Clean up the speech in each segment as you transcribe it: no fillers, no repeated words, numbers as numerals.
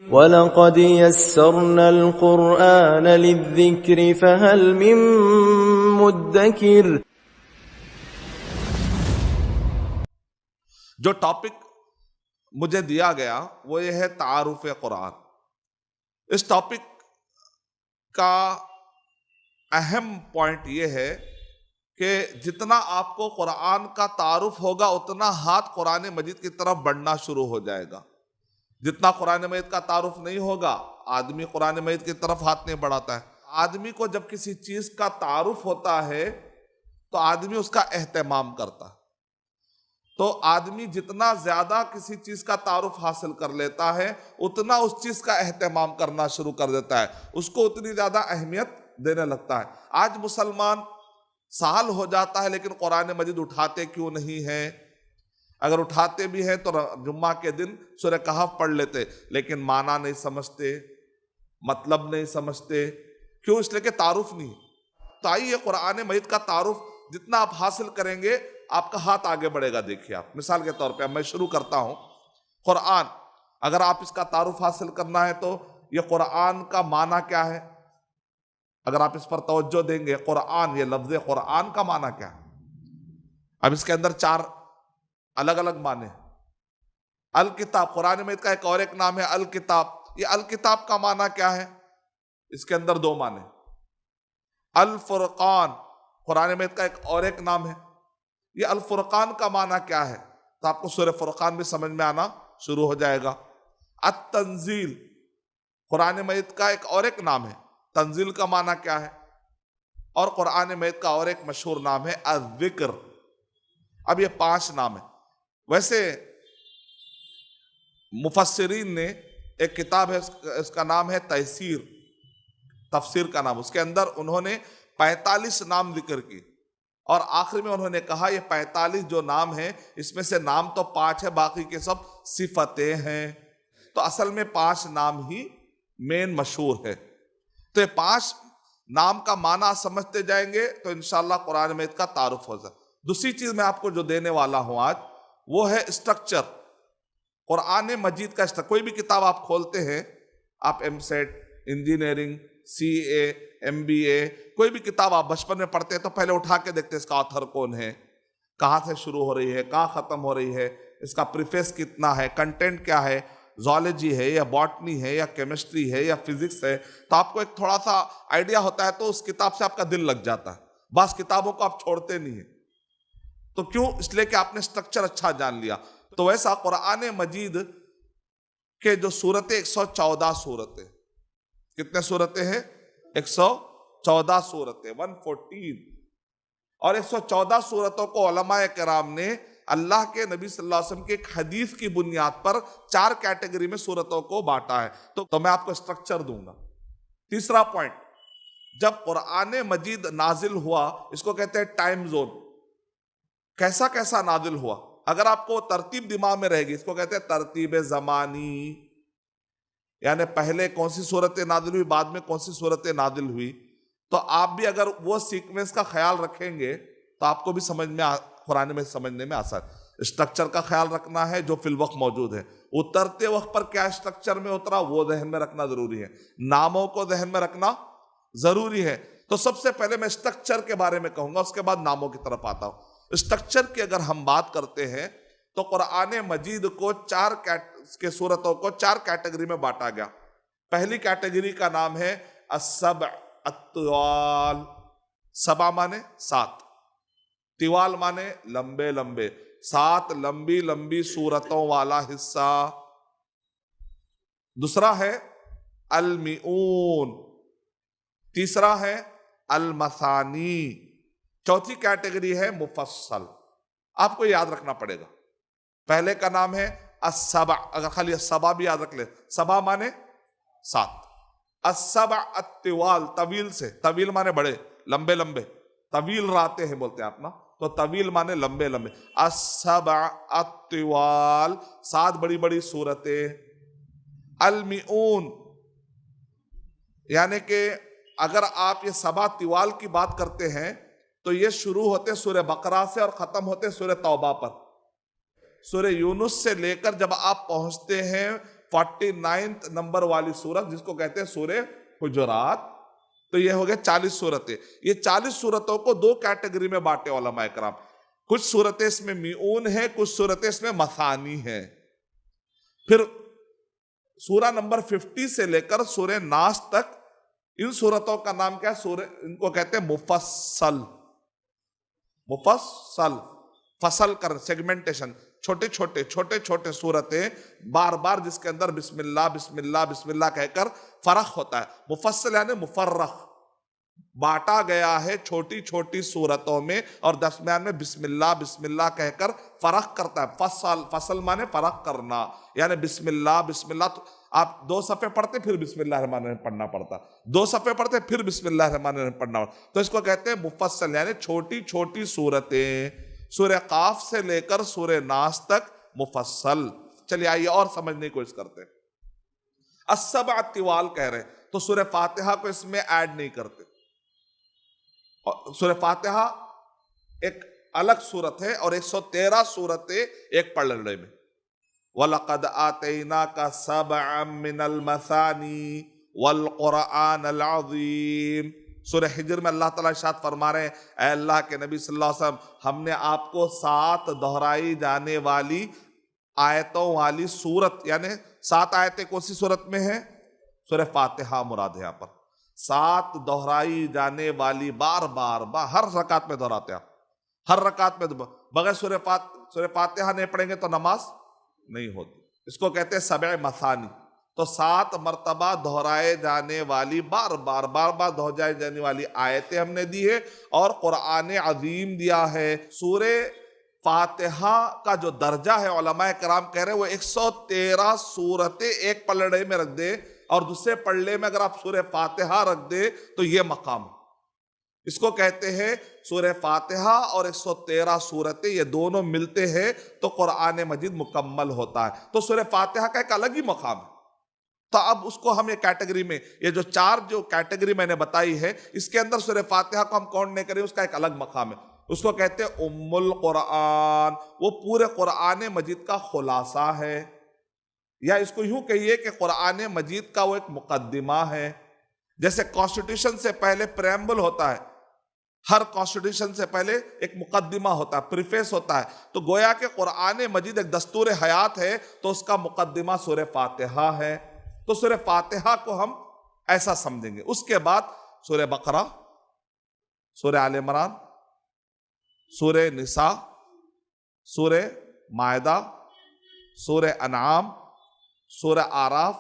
وَلَقَدْ يَسَّرْنَا الْقُرْآنَ لِلذِّكْرِ فَهَلْ مِن مُّدَّكِرٍ۔ جو ٹاپک مجھے دیا گیا وہ یہ ہے تعارف قرآن۔ اس ٹاپک کا اہم پوائنٹ یہ ہے کہ جتنا آپ کو قرآن کا تعارف ہوگا اتنا ہاتھ قرآن مجید کی طرف بڑھنا شروع ہو جائے گا۔ جتنا قرآن مجید کا تعارف نہیں ہوگا آدمی قرآن مجید کی طرف ہاتھ نہیں بڑھاتا ہے۔ آدمی کو جب کسی چیز کا تعارف ہوتا ہے تو آدمی اس کا اہتمام کرتا ہے۔ تو آدمی جتنا زیادہ کسی چیز کا تعارف حاصل کر لیتا ہے اتنا اس چیز کا اہتمام کرنا شروع کر دیتا ہے، اس کو اتنی زیادہ اہمیت دینے لگتا ہے۔ آج مسلمان سال ہو جاتا ہے لیکن قرآن مجید اٹھاتے کیوں نہیں ہیں؟ اگر اٹھاتے بھی ہیں تو جمعہ کے دن سورہ کہف پڑھ لیتے، لیکن معنی نہیں سمجھتے، مطلب نہیں سمجھتے۔ کیوں؟ اس لیے کہ تعارف نہیں۔ تو آئیے قرآن مجید کا تعارف جتنا آپ حاصل کریں گے آپ کا ہاتھ آگے بڑھے گا۔ دیکھیے آپ مثال کے طور پہ میں شروع کرتا ہوں۔ قرآن، اگر آپ اس کا تعارف حاصل کرنا ہے تو یہ قرآن کا معنی کیا ہے؟ اگر آپ اس پر توجہ دیں گے، قرآن، یہ لفظ قرآن کا معنی کیا ہے؟ اب اس کے اندر 4 الگ الگ معنی ہیں۔ الکتاب، قرآن مجید کا ایک اور ایک نام ہے الکتاب۔ یہ الکتاب کا معنی کیا ہے؟ اس کے اندر 2 معنی۔ الفرقان، قرآن مجید کا ایک اور ایک نام ہے۔ یہ الفرقان کا معنی کیا ہے؟ تو آپ کو سورہ فرقان بھی سمجھ میں آنا شروع ہو جائے گا۔ التنزیل، قرآن مجید کا ایک اور ایک نام ہے۔ تنزیل کا معنی کیا ہے؟ اور قرآن مجید کا اور ایک مشہور نام ہے الذکر۔ اب یہ 5 نام ہیں۔ ویسے مفسرین نے ایک کتاب ہے، اس کا نام ہے تیسیر، تفسیر کا نام، اس کے اندر انہوں نے 45 نام ذکر کی، اور آخر میں انہوں نے کہا یہ 45 جو نام ہیں اس میں سے نام تو 5 ہے، باقی کے سب صفتیں ہیں۔ تو اصل میں 5 نام ہی مین مشہور ہے۔ تو یہ 5 نام کا معنی سمجھتے جائیں گے تو انشاءاللہ قرآن مجید کا تعارف ہو جائے۔ دوسری چیز میں آپ کو جو دینے والا ہوں آج وہ ہے اسٹرکچر، قرآن مجید کا اسٹرکچر۔ کوئی بھی کتاب آپ کھولتے ہیں، آپ ایم سیٹ، انجینئرنگ، سی اے، ایم بی اے، کوئی بھی کتاب آپ بچپن میں پڑھتے ہیں تو پہلے اٹھا کے دیکھتے ہیں اس کا آتھر کون ہے، کہاں سے شروع ہو رہی ہے، کہاں ختم ہو رہی ہے، اس کا پریفیس کتنا ہے، کنٹینٹ کیا ہے، زوالوجی ہے یا باٹنی ہے یا کیمسٹری ہے یا فزکس ہے۔ تو آپ کو ایک تھوڑا سا آئیڈیا ہوتا ہے تو اس کتاب سے آپ کا دل لگ جاتا ہے۔ بعض کتابوں کو آپ چھوڑتے نہیں ہیں۔ تو کیوں؟ اس لیے کہ آپ نے سٹرکچر اچھا جان لیا۔ تو ویسا قرآن مجید کے جو سورتیں 114 سورتیں، کتنے سورتیں ہیں؟ 114 سورتیں، 114۔ اور 114 سورتوں کو علماء کرام نے اللہ کے نبی صلی اللہ علیہ وسلم کی ایک حدیث کی بنیاد پر 4 کیٹیگری میں سورتوں کو بانٹا ہے۔ تو میں آپ کو سٹرکچر دوں گا۔ تیسرا پوائنٹ، جب قرآن مجید نازل ہوا اس کو کہتے ہیں ٹائم زون۔ کیسا کیسا نازل ہوا؟ اگر آپ کو ترتیب دماغ میں رہے گی، اس کو کہتے ہیں ترتیب زمانی، یعنی پہلے کون سی صورتیں نازل ہوئی، بعد میں کون سی صورتیں نازل ہوئی۔ تو آپ بھی اگر وہ سیکوینس کا خیال رکھیں گے تو آپ کو بھی قرآن میں سمجھنے میں آسان۔ اسٹرکچر کا خیال رکھنا ہے جو فی الوقت موجود ہے، اترتے وقت پر کیا اسٹرکچر میں اترا وہ ذہن میں رکھنا ضروری ہے، ناموں کو ذہن میں رکھنا ضروری ہے۔ تو سب سے پہلے میں اسٹرکچر کے بارے میں کہوں گا، اس کے بعد ناموں کی طرف آتا ہوں۔ اسٹرکچر کی اگر ہم بات کرتے ہیں تو قرآن مجید کو 4 سورتوں کو 4 کیٹیگری میں بانٹا گیا۔ پہلی کیٹیگری کا نام ہے السبع الطوال۔ سبع مانے 7، طوال مانے لمبے لمبے، 7 لمبی لمبی سورتوں والا حصہ۔ دوسرا ہے المئون، تیسرا ہے المثانی، چوتھی کیٹیگری ہے مفصل۔ آپ کو یاد رکھنا پڑے گا، پہلے کا نام ہے السبع، اگر خالی السبع بھی یاد رکھ لے، سبع مانے 7، السبع الطوال، طویل سے، طویل مانے بڑے لمبے لمبے، طویل راتیں ہیں بولتے ہیں آپ نا، تو طویل مانے لمبے لمبے، السبع الطوال، 7 بڑی بڑی سورتیں۔ المئون یعنی کہ اگر آپ یہ سبع طوال کی بات کرتے ہیں تو یہ شروع ہوتے سورہ بقرہ سے اور ختم ہوتے سورہ توبہ پر۔ سورہ یونس سے لے کر جب آپ پہنچتے ہیں 49 نمبر والی سورت جس کو کہتے ہیں سورہ حجرات. تو یہ ہو گئے 40 سورتیں. یہ 40 سورتوں کو دو کیٹیگری میں بانٹے علماء کرام. کچھ سورتیں اس میں میعون ہیں، کچھ سورتیں اس میں مثانی ہیں. پھر سورہ نمبر 50 سے لے کر سورہ ناس تک ان سورتوں کا نام کیا ہے؟ ان کو کہتے ہیں مفصل. مفصل، فصل کر، سیگمنٹیشن، چھوٹے چھوٹے سورتیں بار بار جس کے اندر بسم اللہ بسم اللہ بسم اللہ کہہ کر فرق ہوتا ہے. مفصل یعنی مفرق، بانٹا گیا ہے چھوٹی چھوٹی سورتوں میں اور درمیان میں بسم اللہ کہہ کر فرق کرتا ہے. فصل مانے فرق کرنا، یعنی بسم اللہ آپ 2 صفحے پڑھتے پھر بسم اللہ الرحمن الرحیم پڑھنا پڑتا، 2 صفحے پڑھتے پھر بسم اللہ الرحمن الرحیم پڑھنا پڑتا. تو اس کو کہتے ہیں مفصل، یعنی چھوٹی چھوٹی سورتیں، سورہ قاف سے لے کر سورہ ناس تک مفصل. چلیے آئیے اور سمجھنے کی کوشش کرتے ہیں. السبع الطوال کہہ رہے ہیں تو سورہ فاتحہ کو اس میں ایڈ نہیں کرتے. سورہ فاتحہ ایک الگ سورت ہے اور 113 سورتیں ایک پلڑے میں. وَلَقَدْ آتَيْنَاكَ سَبْعًا مِّنَ الْمَثَانِي وَالْقُرْآنَ الْعَظِيمِ. سورہ حجر میں اللہ تعالیٰ ارشاد فرما رہے ہیں اے اللہ کے نبی صلی اللہ علیہ وسلم، ہم نے آپ کو 7 دہرائی جانے والی آیتوں والی سورت، یعنی 7 آیتیں کون سی سورت میں ہیں؟ سورہ فاتحہ مراد ہے یہاں پر. 7 دہرائی جانے والی، بار ہر رکعت میں دہراتے ہیں، ہر رکعت میں بغیر سورہ فاتحہ نہیں پڑھیں گے تو نماز نہیں ہوتی. اس کو کہتے ہیں سبع مثانی. تو 7 مرتبہ دہرائے جانے والی، بار بار دہرائے جانے والی آیتیں ہم نے دی ہے اور قرآن عظیم دیا ہے. سورہ فاتحہ کا جو درجہ ہے علماء کرام کہہ رہے ہیں وہ 113 سورتیں ایک پلڑے میں رکھ دے اور دوسرے پلڑے میں اگر آپ سورہ فاتحہ رکھ دے تو یہ مقام ہے. اس کو کہتے ہیں سورہ فاتحہ اور 113 سورتیں یہ دونوں ملتے ہیں تو قرآن مجید مکمل ہوتا ہے. تو سورہ فاتحہ کا ایک الگ ہی مقام ہے. تو اب اس کو ہم یہ کیٹیگری میں، یہ جو 4 کیٹیگری میں نے بتائی ہے، اس کے اندر سورہ فاتحہ کو ہم کاؤنٹ نہیں کریں، اس کا ایک الگ مقام ہے. اس کو کہتے ہیں ام القرآن. وہ پورے قرآن مجید کا خلاصہ ہے، یا اس کو یوں کہیے کہ قرآن مجید کا وہ ایک مقدمہ ہے. جیسے کانسٹیٹیوشن سے پہلے پریمبل ہوتا ہے، ہر کانسٹیٹیوشن سے پہلے ایک مقدمہ ہوتا ہے، پریفیس ہوتا ہے. تو گویا کہ قرآن مجید ایک دستور حیات ہے تو اس کا مقدمہ سورہ فاتحہ ہے. تو سورہ فاتحہ کو ہم ایسا سمجھیں گے. اس کے بعد سورہ بقرہ، سورہ آل عمران، سورہ نساء، سورہ مائدہ، سورہ انعام، سورہ اعراف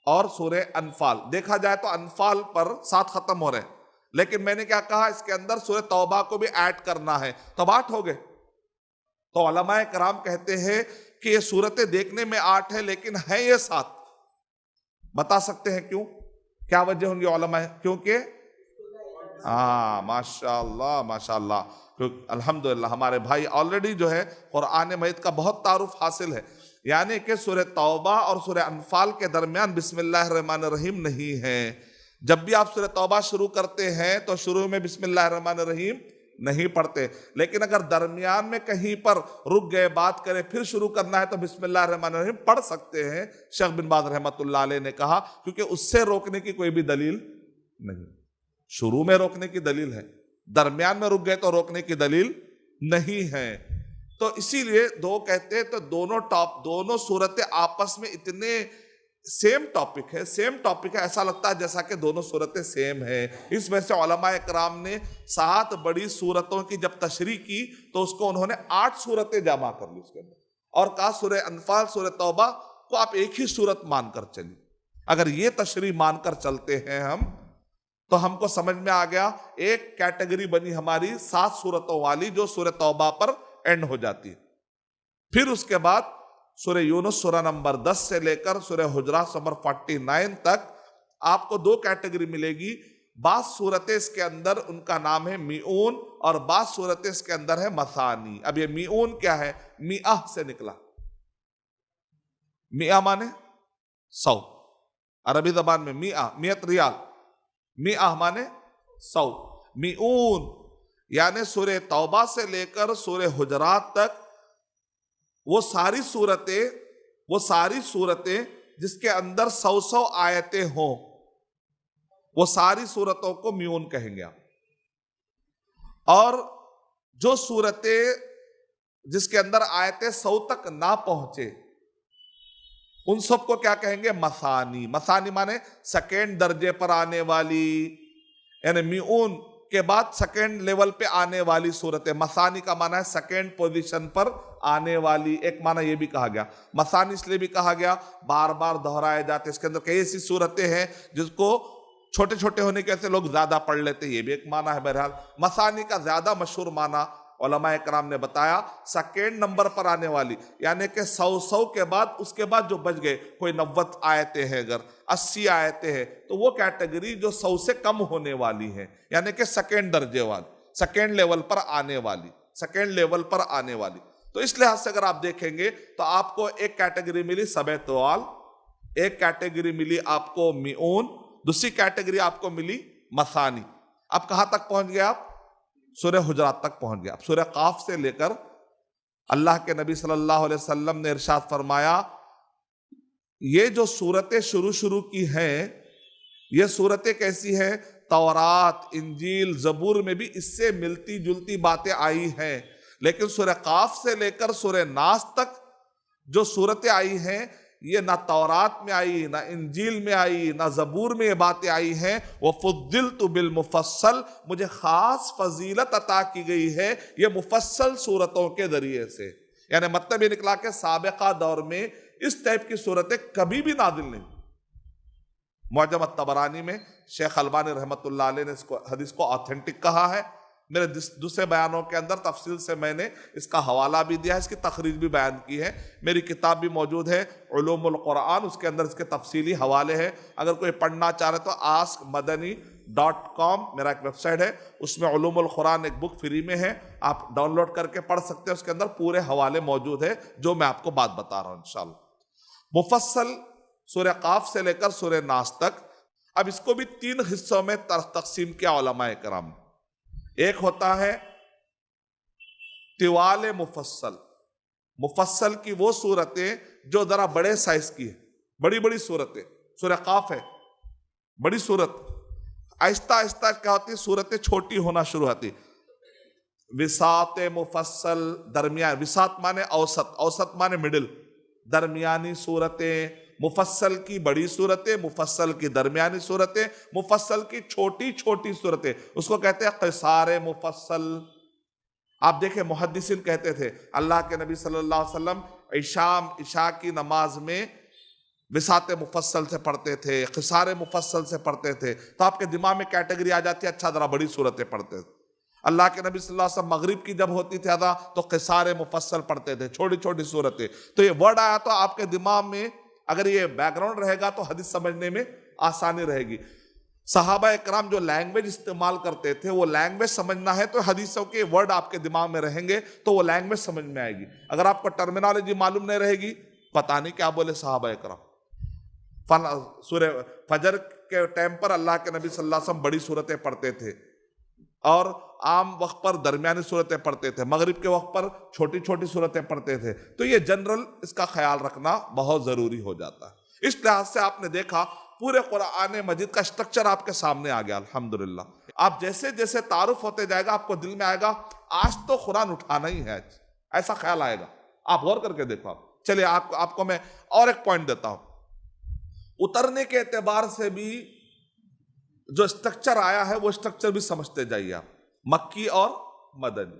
اور سورہ انفال. دیکھا جائے تو انفال پر 7 ختم ہو رہے ہیں، لیکن میں نے کیا کہا اس کے اندر سورہ توبہ کو بھی ایڈ کرنا ہے تو 8 ہو گئے. تو علماء کرام کہتے ہیں کہ یہ سورتیں دیکھنے میں 8 ہے لیکن ہیں یہ 7. بتا سکتے ہیں کیوں؟ کیا وجہ ہوں گی علماء؟ کیونکہ ماشاءاللہ الحمدللہ ہمارے بھائی آلریڈی جو ہے قرآن مجید کا بہت تعارف حاصل ہے. یعنی کہ سورہ توبہ اور سورہ انفال کے درمیان بسم اللہ الرحمن الرحیم نہیں ہے. جب بھی آپ سورہ توبہ شروع کرتے ہیں تو شروع میں بسم اللہ الرحمن الرحیم نہیں پڑھتے، لیکن اگر درمیان میں کہیں پر رک گئے بات کرے پھر شروع کرنا ہے تو بسم اللہ الرحمن الرحیم پڑھ سکتے ہیں. شیخ بن باز رحمۃ اللہ علیہ نے کہا کیونکہ اس سے روکنے کی کوئی بھی دلیل نہیں. شروع میں روکنے کی دلیل ہے، درمیان میں رک گئے تو روکنے کی دلیل نہیں ہے. تو اسی لیے دو کہتے ہیں تو دونوں صورتیں آپس میں اتنے سیم ٹاپک ہے، ایسا لگتا ہے جیسا کہ دونوں صورتیں سیم ہیں. اس وجہ سے علماء اکرام نے 7 بڑی صورتوں کی جب تشریح کی تو اس کو انہوں نے 8 صورتیں جمع کر لی اس کے اندر اور کہا سورہ انفال، سورہ توبہ کو آپ ایک ہی صورت مان کر چلیے. اگر یہ تشریح مان کر چلتے ہیں ہم تو ہم کو سمجھ میں آ گیا ایک کیٹیگری بنی ہماری 7 صورتوں والی جو سورہ توبہ پر اینڈ ہو جاتی ہے. پھر اس کے بعد سورہ یونس سورہ نمبر 10 سے لے کر سورہ حجرات نمبر 49 تک آپ کو 2 کیٹیگری ملے گی. بعض صورتیں اس کے اندر ان کا نام ہے میعون اور بعض صورتیں اس کے اندر ہے مثانی. اب یہ میعون کیا ہے؟ میعہ سے نکلا. میعہ مانے 100، عربی زبان میں میعہ 100 ریال، میعہ مانے 100. میعون یعنی سورہ توبہ سے لے کر سورہ حجرات تک وہ ساری صورتیں جس کے اندر 100 آیتیں ہوں، وہ ساری سورتوں کو میون کہیں گے آپ۔ اور جو سورتیں جس کے اندر آیتیں 100 تک نہ پہنچے ان سب کو کیا کہیں گے؟ مثانی۔ مثانی مانے سیکنڈ درجے پر آنے والی، یعنی میون کے بعد سیکنڈ لیول پہ آنے والی صورتیں۔ مثانی کا معنی ہے سیکنڈ پوزیشن پر آنے والی۔ ایک معنی یہ بھی کہا گیا، مثانی اس لیے بھی کہا گیا بار بار دہرائے جاتے، اس کے اندر کئی ایسی صورتیں ہیں جس کو چھوٹے چھوٹے ہونے کے سے لوگ زیادہ پڑھ لیتے، یہ بھی ایک معنی ہے۔ بہرحال مثانی کا زیادہ مشہور معنی علماء کرام نے بتایا سیکنڈ نمبر پر آنے والی، یعنی کہ 100 کے بعد، اس کے بعد جو بچ گئے، کوئی 90 آیتیں ہیں، اگر 80 آیتیں ہیں، تو وہ کیٹیگری جو 100 سے کم ہونے والی ہے، یعنی کہ سیکنڈ درجے والی، سیکنڈ لیول پر آنے والی، سیکنڈ لیول پر آنے والی۔ تو اس لحاظ سے اگر آپ دیکھیں گے تو آپ کو ایک کیٹیگری ملی سبع طوال، ایک کیٹیگری ملی آپ کو میون، دوسری کیٹیگری آپ کو ملی مثانی۔ اب کہاں تک پہنچ گئے آپ؟ سورہ حجرات تک پہنچ گیا۔ اب سورہ قاف سے لے کر اللہ کے نبی صلی اللہ علیہ وسلم نے ارشاد فرمایا یہ جو صورتیں شروع کی ہیں، یہ صورتیں کیسی ہیں؟ تورات، انجیل، زبور میں بھی اس سے ملتی جلتی باتیں آئی ہیں، لیکن سورہ قاف سے لے کر سورہ ناس تک جو صورتیں آئی ہیں یہ نہ تورات میں آئی، نہ انجیل میں آئی، نہ زبور میں یہ باتیں آئی ہیں۔ وَفُضِّلْتُ بِالْمُفَصَّل، مجھے خاص فضیلت عطا کی گئی ہے یہ مفصل صورتوں کے ذریعے سے۔ یعنی مطلب یہ نکلا کہ سابقہ دور میں اس ٹائپ کی صورتیں کبھی بھی نازل نہیں۔ معجم الطبرانی میں شیخ البانی رحمۃ اللہ علیہ نے اس کو حدیث کو آتھینٹک کہا ہے۔ میرے دوسرے بیانوں کے اندر تفصیل سے میں نے اس کا حوالہ بھی دیا ہے، اس کی تخریج بھی بیان کی ہے۔ میری کتاب بھی موجود ہے علوم القرآن، اس کے اندر اس کے تفصیلی حوالے ہیں۔ اگر کوئی پڑھنا چاہ رہے تو askmadani.com میرا ایک ویب سائٹ ہے، اس میں علوم القرآن ایک بک فری میں ہے، آپ ڈاؤن لوڈ کر کے پڑھ سکتے ہیں۔ اس کے اندر پورے حوالے موجود ہیں جو میں آپ کو بات بتا رہا ہوں انشاءاللہ۔ مفصل سورہ قاف سے لے کر سورہ ناس تک۔ اب اس کو بھی 3 حصوں میں تقسیم کیا علماء کرام۔ ایک ہوتا ہے طوال مفصل، مفصل کی وہ صورتیں جو ذرا بڑے سائز کی ہیں، بڑی بڑی صورتیں۔ سورہ قاف ہے بڑی صورت، آہستہ آہستہ کیا ہوتی صورتیں چھوٹی ہونا شروع ہوتی۔ وساط مفصل درمیان، وساط مانے اوسط، اوسط مانے مڈل، درمیانی صورتیں، مفصل کی بڑی صورتیں، مفصل کی درمیانی صورتیں، مفصل کی چھوٹی چھوٹی صورتیں، اس کو کہتے ہیں قصار مفصل۔ آپ دیکھیں محدثین کہتے تھے اللہ کے نبی صلی اللہ علیہ وسلم عشاء کی نماز میں وساط مفصل سے پڑھتے تھے، قصار مفصل سے پڑھتے تھے، تو آپ کے دماغ میں کیٹیگری آ جاتی ہے اچھا ذرا بڑی صورتیں پڑھتے تھے۔ اللہ کے نبی صلی اللہ علیہ وسلم مغرب کی جب ہوتی تھی ادا تو قصار مفصل پڑھتے تھے، چھوٹی چھوٹی صورتیں۔ تو یہ ورڈ آیا تو آپ کے دماغ میں اگر یہ بیک گراؤنڈ رہے گا تو حدیث سمجھنے میں آسانی رہے گی۔ صحابہ اکرام جو لینگویج استعمال کرتے تھے وہ لینگویج سمجھنا ہے تو حدیثوں کے ورڈ آپ کے دماغ میں رہیں گے تو وہ لینگویج سمجھ میں آئے گی۔ اگر آپ کو ٹرمینالوجی معلوم نہیں رہے گی، پتہ نہیں کیا بولے صحابہ اکرام۔ سورہ فجر کے ٹائم پر اللہ کے نبی صلی اللہ علیہ وسلم بڑی صورتیں پڑھتے تھے اور عام وقت پر درمیانی صورتیں پڑھتے تھے، مغرب کے وقت پر چھوٹی چھوٹی صورتیں پڑھتے تھے۔ تو یہ جنرل اس کا خیال رکھنا بہت ضروری ہو جاتا ہے۔ اس لحاظ سے آپ نے دیکھا پورے قرآن مجید کا اسٹرکچر آپ کے سامنے آ گیا الحمدللہ۔ آپ جیسے جیسے تعارف ہوتے جائے گا آپ کو دل میں آئے گا آج تو قرآن اٹھانا ہی ہے، ایسا خیال آئے گا۔ آپ غور کر کے دیکھو۔ چلیے آپ کو میں اور ایک پوائنٹ دیتا ہوں۔ اترنے کے اعتبار سے بھی جو اسٹرکچر آیا ہے وہ اسٹرکچر بھی سمجھتے جائیے آپ، مکی اور مدنی۔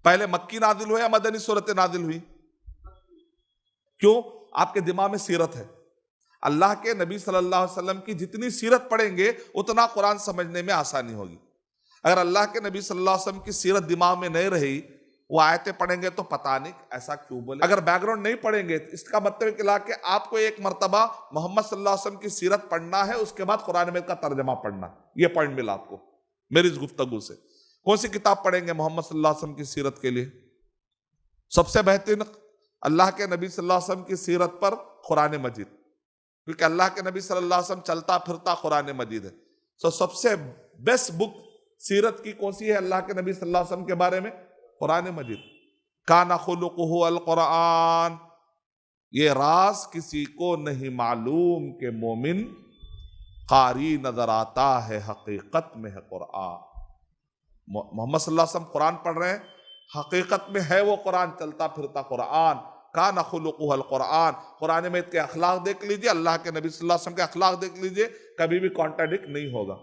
پہلے مکی نازل ہوئی یا مدنی صورتیں نازل ہوئی؟ کیوں؟ آپ کے دماغ میں سیرت ہے، اللہ کے نبی صلی اللہ علیہ وسلم کی جتنی سیرت پڑھیں گے اتنا قرآن سمجھنے میں آسانی ہوگی۔ اگر اللہ کے نبی صلی اللہ علیہ وسلم کی سیرت دماغ میں نہیں رہی، وہ آیتیں پڑھیں گے تو پتہ نہیں ایسا کیوں بولے۔ اگر بیک گراؤنڈ نہیں پڑھیں گے اس کا مطلب کہ آپ کو ایک مرتبہ محمد صلی اللہ علیہ وسلم کی سیرت پڑھنا ہے، اس کے بعد قرآن مجید کا ترجمہ پڑھنا۔ یہ پوائنٹ ملا آپ کو میری اس گفتگو سے۔ کون سی کتاب پڑھیں گے محمد صلی اللہ علیہ وسلم کی سیرت کے لیے؟ سب سے بہترین اللہ کے نبی صلی اللہ علیہ وسلم کی سیرت پر قرآن مجید، کیونکہ اللہ کے نبی صلی اللہ علیہ وسلم چلتا پھرتا قرآن مجید ہے۔ تو سب سے بیسٹ بک سیرت کی کون سی ہے اللہ کے نبی صلی اللہ علیہ وسلم کے بارے میں؟ قرآن مجید۔ کان خلقہ القرآن، یہ راز کسی کو نہیں معلوم کہ مومن قاری نظر آتا ہے حقیقت میں ہے قرآن. محمد صلی اللہ علیہ وسلم قرآن پڑھ رہے ہیں، حقیقت میں ہے وہ قرآن، چلتا پھرتا قرآن. کان خلقہ القرآن. قرآن مجید کے اخلاق دیکھ لیجئے، اللہ کے نبی صلی اللہ علیہ وسلم کے اخلاق دیکھ لیجئے، کبھی بھی کانٹرڈکٹ نہیں ہوگا.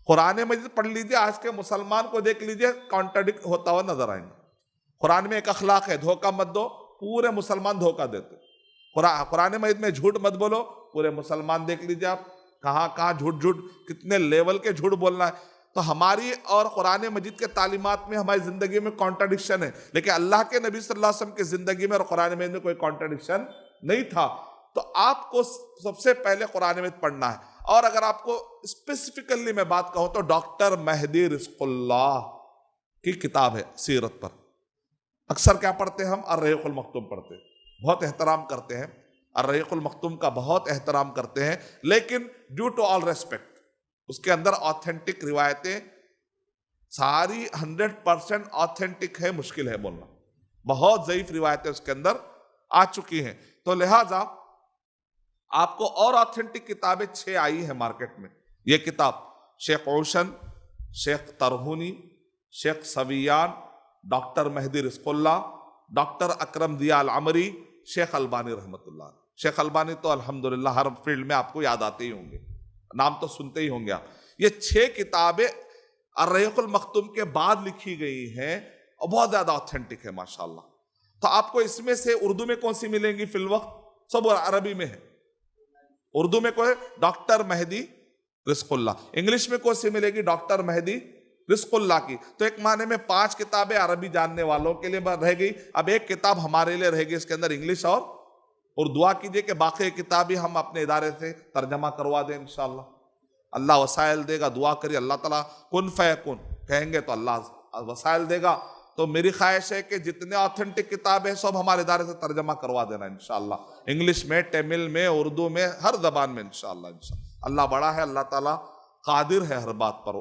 قرآن مجید پڑھ لیجئے، آج کے مسلمان کو دیکھ لیجئے، کانٹرڈکٹ ہوتا ہوا نظر آئیں گے. قرآن میں ایک اخلاق ہے، دھوکہ مت دو، پورے مسلمان دھوکہ دیتے. قرآن مجید میں جھوٹ مت بولو، پورے مسلمان دیکھ لیجئے آپ کہاں کہاں جھوٹ کتنے لیول کے جھوٹ بولنا ہے. تو ہماری اور قرآن مجید کے تعلیمات میں ہماری زندگی میں کانٹرڈکشن ہے، لیکن اللہ کے نبی صلی اللہ علیہ وسلم کی زندگی میں اور قرآن مجید میں کوئی کانٹرڈکشن نہیں تھا. تو آپ کو سب سے پہلے قرآن مجید پڑھنا ہے. اور اگر آپ کو اسپیسیفکلی میں بات کہوں تو ڈاکٹر مہدی رزق اللہ کی کتاب ہے سیرت پر. اکثر کیا پڑھتے ہیں ہم؟ الرحیق المختوم پڑھتے ہیں، بہت احترام کرتے ہیں، الرحیق المختوم کا بہت احترام کرتے ہیں، لیکن ڈیو ٹو آل ریسپیکٹ اس کے اندر آتھینٹک روایتیں ساری 100% آتھینٹک ہے، مشکل ہے بولنا. بہت ضعیف روایتیں اس کے اندر آ چکی ہیں. تو لہٰذا آپ کو اور آتھینٹک کتابیں 6 آئی ہیں مارکیٹ میں. یہ کتاب شیخ اوشن، شیخ ترہونی، شیخ سویان، ڈاکٹر مہدی رزق اللہ، ڈاکٹر اکرم ضیاء العمری، شیخ البانی رحمۃ اللہ. شیخ البانی تو الحمدللہ ہر فیلڈ میں آپ کو یاد آتے ہی ہوں گے، نام تو سنتے ہی ہوں گے آپ. یہ 6 کتابیں الرحیق المختوم کے بعد لکھی گئی ہیں اور بہت زیادہ آتھینٹک ہے ماشاءاللہ. تو آپ کو اس میں سے اردو میں کون سی ملیں گی فی الوقت؟ سب عربی میں ہے. اردو میں کوئی ڈاکٹر مہدی رزق اللہ، انگلش میں کون سی ملے گی؟ ڈاکٹر مہدی رزق اللہ کی. تو ایک معنی میں 5 کتابیں عربی جاننے والوں کے لیے رہ گئی. اب ایک کتاب ہمارے لیے رہے گی اس کے اندر انگلش اور دعا کیجئے کہ باقی کتابیں ہم اپنے ادارے سے ترجمہ کروا دیں انشاءاللہ. اللہ وسائل دے گا. دعا کریے اللہ تعالیٰ کن فیکن کہیں گے تو اللہ وسائل دے گا. تو میری خواہش ہے کہ جتنے آتھینٹک کتابیں سب ہمارے ادارے سے ترجمہ کروا دینا انشاءاللہ، انگلش میں، تمل میں، اردو میں، ہر زبان میں انشاءاللہ. اللہ بڑا ہے، اللہ تعالیٰ قادر ہے ہر بات پر.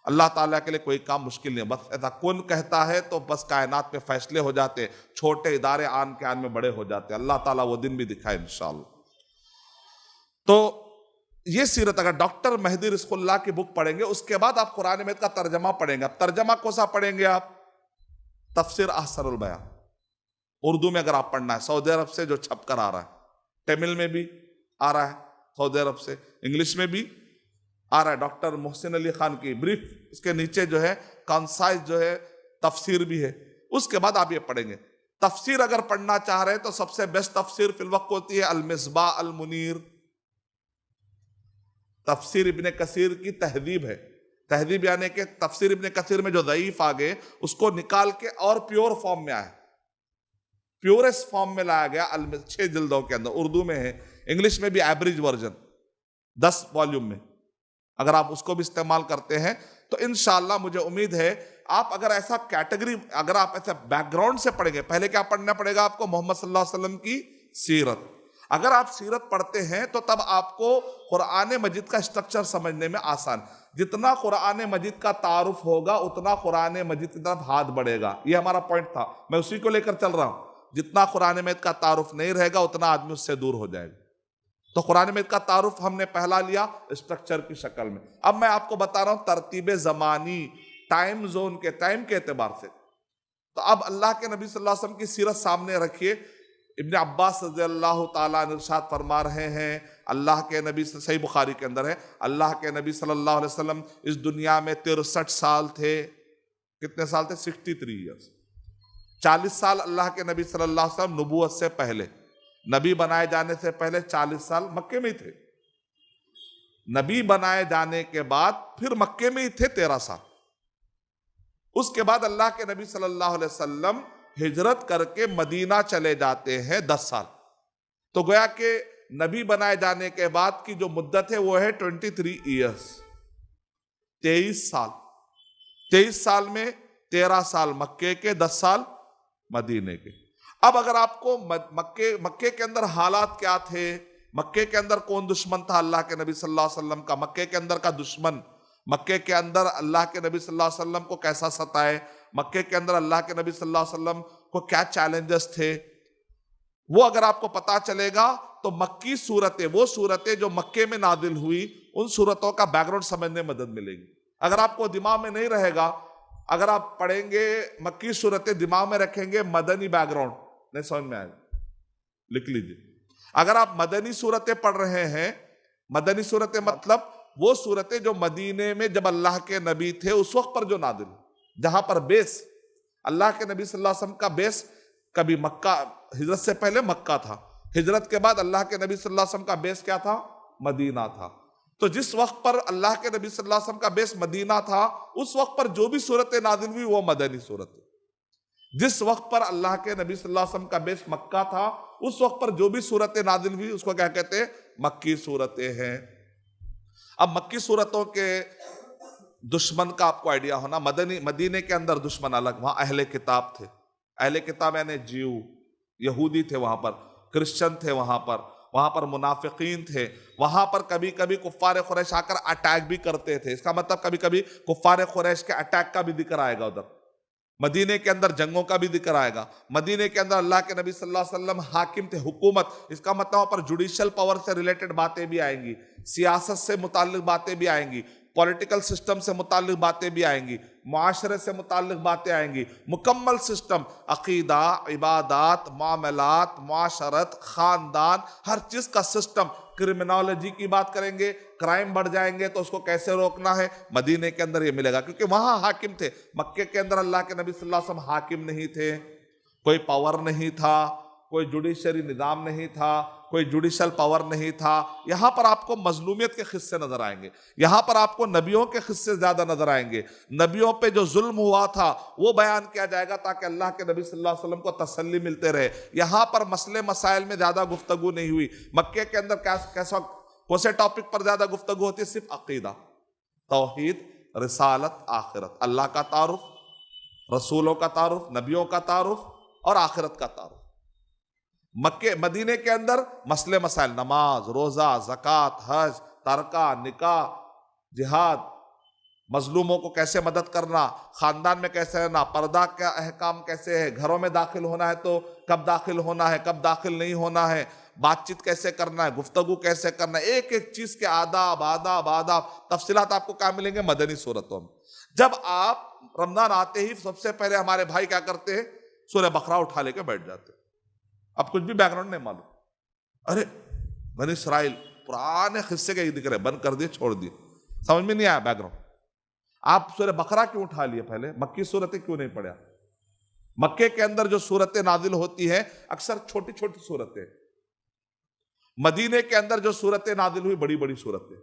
اللہ تعالیٰ کے لیے کوئی کام مشکل نہیں ہے. بس ایسا کون کہتا ہے تو بس کائنات میں فیصلے ہو جاتے، چھوٹے ادارے آن کے آن میں بڑے ہو جاتے. اللہ تعالیٰ وہ دن بھی دکھائے انشاءاللہ. تو یہ سیرت اگر ڈاکٹر مہدی رزق اللہ کی بک پڑھیں گے، اس کے بعد آپ قرآن مجید کا ترجمہ پڑھیں گے. اب ترجمہ کون سا پڑھیں گے آپ؟ تفسیر احسن البیان اردو میں اگر آپ پڑھنا ہے، سعودی عرب سے جو چھپ کر آ رہا ہے، تمل میں بھی آ رہا ہے سعودی عرب سے، انگلش میں بھی آ رہا ہے. ڈاکٹر محسن علی خان کی بریف، اس کے نیچے جو ہے کانسائز جو ہے تفسیر بھی ہے. اس کے بعد آپ یہ پڑھیں گے. تفسیر اگر پڑھنا چاہ رہے ہیں تو سب سے بیسٹ تفسیر فی الوقت ہوتی ہے المصباح المنیر. تفسیر ابن کثیر کی تہذیب ہے. تہذیب یعنی کہ تفسیر ابن کثیر میں جو ضعیف آگے اس کو نکال کے اور پیور فارم میں آئے، پیورسٹ فارم میں لایا گیا 6 جلدوں کے اندر. اردو میں ہے، انگلش میں بھی ایبریج ورژن 10 والیوم میں. اگر آپ اس کو بھی استعمال کرتے ہیں تو انشاءاللہ مجھے امید ہے آپ اگر ایسا کیٹیگری، اگر آپ ایسا بیک گراؤنڈ سے پڑھیں گے، پہلے کیا پڑھنا پڑے گا آپ کو؟ محمد صلی اللہ علیہ وسلم کی سیرت. اگر آپ سیرت پڑھتے ہیں تو تب آپ کو قرآن مجید کا اسٹرکچر سمجھنے میں آسان. جتنا قرآن مجید کا تعارف ہوگا اتنا قرآن مجید کی طرف ہاتھ بڑھے گا. یہ ہمارا پوائنٹ تھا، میں اسی کو لے کر چل رہا ہوں. جتنا قرآن مجید کا تعارف نہیں رہے گا اتنا آدمی اس سے دور ہو جائے گا. تو قرآن مجید کا تعارف ہم نے پہلا لیا اسٹرکچر کی شکل میں. اب میں آپ کو بتا رہا ہوں ترتیب زمانی، ٹائم زون کے، ٹائم کے اعتبار سے. تو اب اللہ کے نبی صلی اللہ علیہ وسلم کی سیرت سامنے رکھیے. ابن عباس رضی اللہ تعالیٰ عنہ ارشاد فرما رہے ہیں، اللہ کے نبی، صحیح بخاری کے اندر ہے، اللہ کے نبی صلی اللہ علیہ وسلم اس دنیا میں 63 سال تھے. کتنے سال تھے؟ 63 ایئرس. 40 سال اللہ کے نبی صلی اللہ علیہ وسلم نبوت سے پہلے، نبی بنائے جانے سے پہلے 40 سال مکے میں ہی تھے. نبی بنائے جانے کے بعد پھر مکے میں ہی تھے 13 سال. اس کے بعد اللہ کے نبی صلی اللہ علیہ وسلم ہجرت کر کے مدینہ چلے جاتے ہیں 10 سال. تو گویا کہ نبی بنائے جانے کے بعد کی جو مدت ہے وہ ہے 23 ایئرس، 23 سال. 23 سال میں 13 سال مکے کے، 10 سال مدینے کے. اب اگر آپ کو مکے کے اندر حالات کیا تھے، مکے کے اندر کون دشمن تھا اللہ کے نبی صلی اللہ علیہ وسلم کا، مکے کے اندر کا دشمن، مکے کے اندر اللہ کے نبی صلی اللہ علیہ وسلم کو کیسا ستائے، مکے کے اندر اللہ کے نبی صلی اللہ علیہ وسلم کو کیا چیلنجز تھے، وہ اگر آپ کو پتا چلے گا تو مکی صورتیں، وہ صورتیں جو مکے میں نازل ہوئی، ان صورتوں کا بیک گراؤنڈ سمجھنے میں مدد ملے گی۔ اگر آپ کو دماغ میں نہیں رہے گا، اگر آپ پڑھیں گے مکی صورتیں دماغ میں رکھیں گے مدنی بیک گراؤنڈ نہیں سمجھ میں آئے گا، لکھ لیجیے۔ اگر آپ مدنی صورتیں پڑھ رہے ہیں، مدنی صورتیں مطلب وہ صورتیں جو مدینے میں جب اللہ کے نبی تھے اس وقت پر جو نازل، جہاں پر بیس اللہ کے نبی صلی اللہ علیہ وسلم کا بیس کبھی مکہ، ہجرت سے پہلے مکہ تھا، ہجرت کے بعد اللہ کے نبی صلی اللہ علیہ وسلم کا بیس کیا تھا؟ مدینہ تھا۔ تو جس وقت پر اللہ کے نبی صلی اللہ علیہ وسلم کا بیس مدینہ تھا، اس وقت پر جو بھی صورتیں نازل ہوئی وہ مدنی صورت ہے۔ جس وقت پر اللہ کے نبی صلی اللہ علیہ وسلم کا بیس مکہ تھا، اس وقت پر جو بھی صورتیں نازل ہوئی اس کو کیا کہتے ہیں؟ مکی صورتیں ہیں۔ اب مکی صورتوں کے دشمن کا آپ کو آئیڈیا ہونا، مدینے کے اندر دشمن الگ، وہاں اہل کتاب تھے، اہل کتاب یعنی جیو، یہودی تھے، وہاں پر کرسچن تھے، وہاں پر منافقین تھے، وہاں پر کبھی کبھی کفار قریش آ کر اٹیک بھی کرتے تھے۔ اس کا مطلب کبھی کبھی کفار قریش کے اٹیک کا بھی ذکر آئے گا ادھر، مدینے کے اندر جنگوں کا بھی ذکر آئے گا۔ مدینے کے اندر اللہ کے نبی صلی اللہ علیہ وسلم حاکم تھے، حکومت، اس کا مطلب وہاں پر جوڈیشل پاور سے ریلیٹڈ باتیں بھی آئیں گی، سیاست سے متعلق باتیں بھی آئیں گی، پولیٹیکل سسٹم سے متعلق باتیں بھی آئیں گی، معاشرے سے متعلق باتیں آئیں گی، مکمل سسٹم، عقیدہ، عبادات، معاملات، معاشرت، خاندان، ہر چیز کا سسٹم، کرمنالوجی کی بات کریں گے، کرائم بڑھ جائیں گے تو اس کو کیسے روکنا ہے، مدینے کے اندر یہ ملے گا، کیونکہ وہاں حاکم تھے۔ مکے کے اندر اللہ کے نبی صلی اللہ علیہ وسلم حاکم نہیں تھے، کوئی پاور نہیں تھا، کوئی جوڈیشری نظام نہیں تھا، کوئی جوڈیشل پاور نہیں تھا۔ یہاں پر آپ کو مظلومیت کے قصے نظر آئیں گے، یہاں پر آپ کو نبیوں کے قصے زیادہ نظر آئیں گے، نبیوں پہ جو ظلم ہوا تھا وہ بیان کیا جائے گا تاکہ اللہ کے نبی صلی اللہ علیہ وسلم کو تسلی ملتے رہے۔ یہاں پر مسئلے مسائل میں زیادہ گفتگو نہیں ہوئی۔ مکے کے اندر کون سے ٹاپک پر زیادہ گفتگو ہوتی ہے؟ صرف عقیدہ، توحید، رسالت، آخرت، اللہ کا تعارف، رسولوں کا تعارف، نبیوں کا تعارف اور آخرت کا تعارف۔ مدینے کے اندر مسئلے مسائل، نماز، روزہ، زکوٰۃ، حج، ترکہ، نکاح، جہاد، مظلوموں کو کیسے مدد کرنا، خاندان میں کیسے رہنا، پردہ کا احکام کیسے ہے، گھروں میں داخل ہونا ہے تو کب داخل ہونا ہے، کب داخل نہیں ہونا ہے، بات چیت کیسے کرنا ہے، گفتگو کیسے کرنا ہے، ایک ایک چیز کے آداب تفصیلات آپ کو کہاں ملیں گے؟ مدنی صورتوں میں۔ جب آپ رمضان آتے ہی سب سے پہلے ہمارے بھائی کیا کرتے ہیں؟ سورہ بقرہ اٹھا لے کے بیٹھ جاتے ہیں۔ اب کچھ بھی بیک گراؤنڈ نہیں معلوم، ارے بنی اسرائیل پرانے قصے کا یہ ذکر ہے، بند کر دیے، چھوڑ دیے، سمجھ میں نہیں آیا بیک گراؤنڈ۔ آپ سورہ بقرہ کیوں اٹھا لیے؟ پہلے مکی صورتیں کیوں نہیں پڑھا؟ مکے کے اندر جو صورتیں نازل ہوتی ہیں اکثر چھوٹی چھوٹی صورتیں، مدینے کے اندر جو صورتیں نازل ہوئی بڑی بڑی صورتیں۔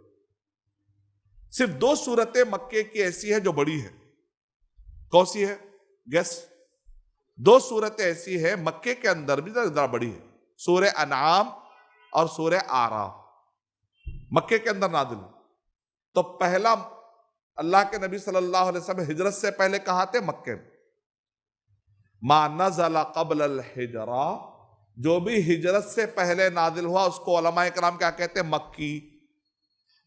صرف 2 صورتیں مکے کی ایسی ہے جو بڑی ہے، کون سی ہے؟ گیس؟ 2 صورتیں ایسی ہے مکے کے اندر بھی ذرا بڑی ہے، سورہ انعام اور سورہ اعراف، مکے کے اندر نازل ہے۔ تو پہلا اللہ کے نبی صلی اللہ علیہ وسلم ہجرت سے پہلے کہاں تھے؟ مکے میں۔ ما نزل قبل الحجرہ، جو بھی ہجرت سے پہلے نازل ہوا اس کو علماء کرام کیا کہتے ہیں؟ مکی۔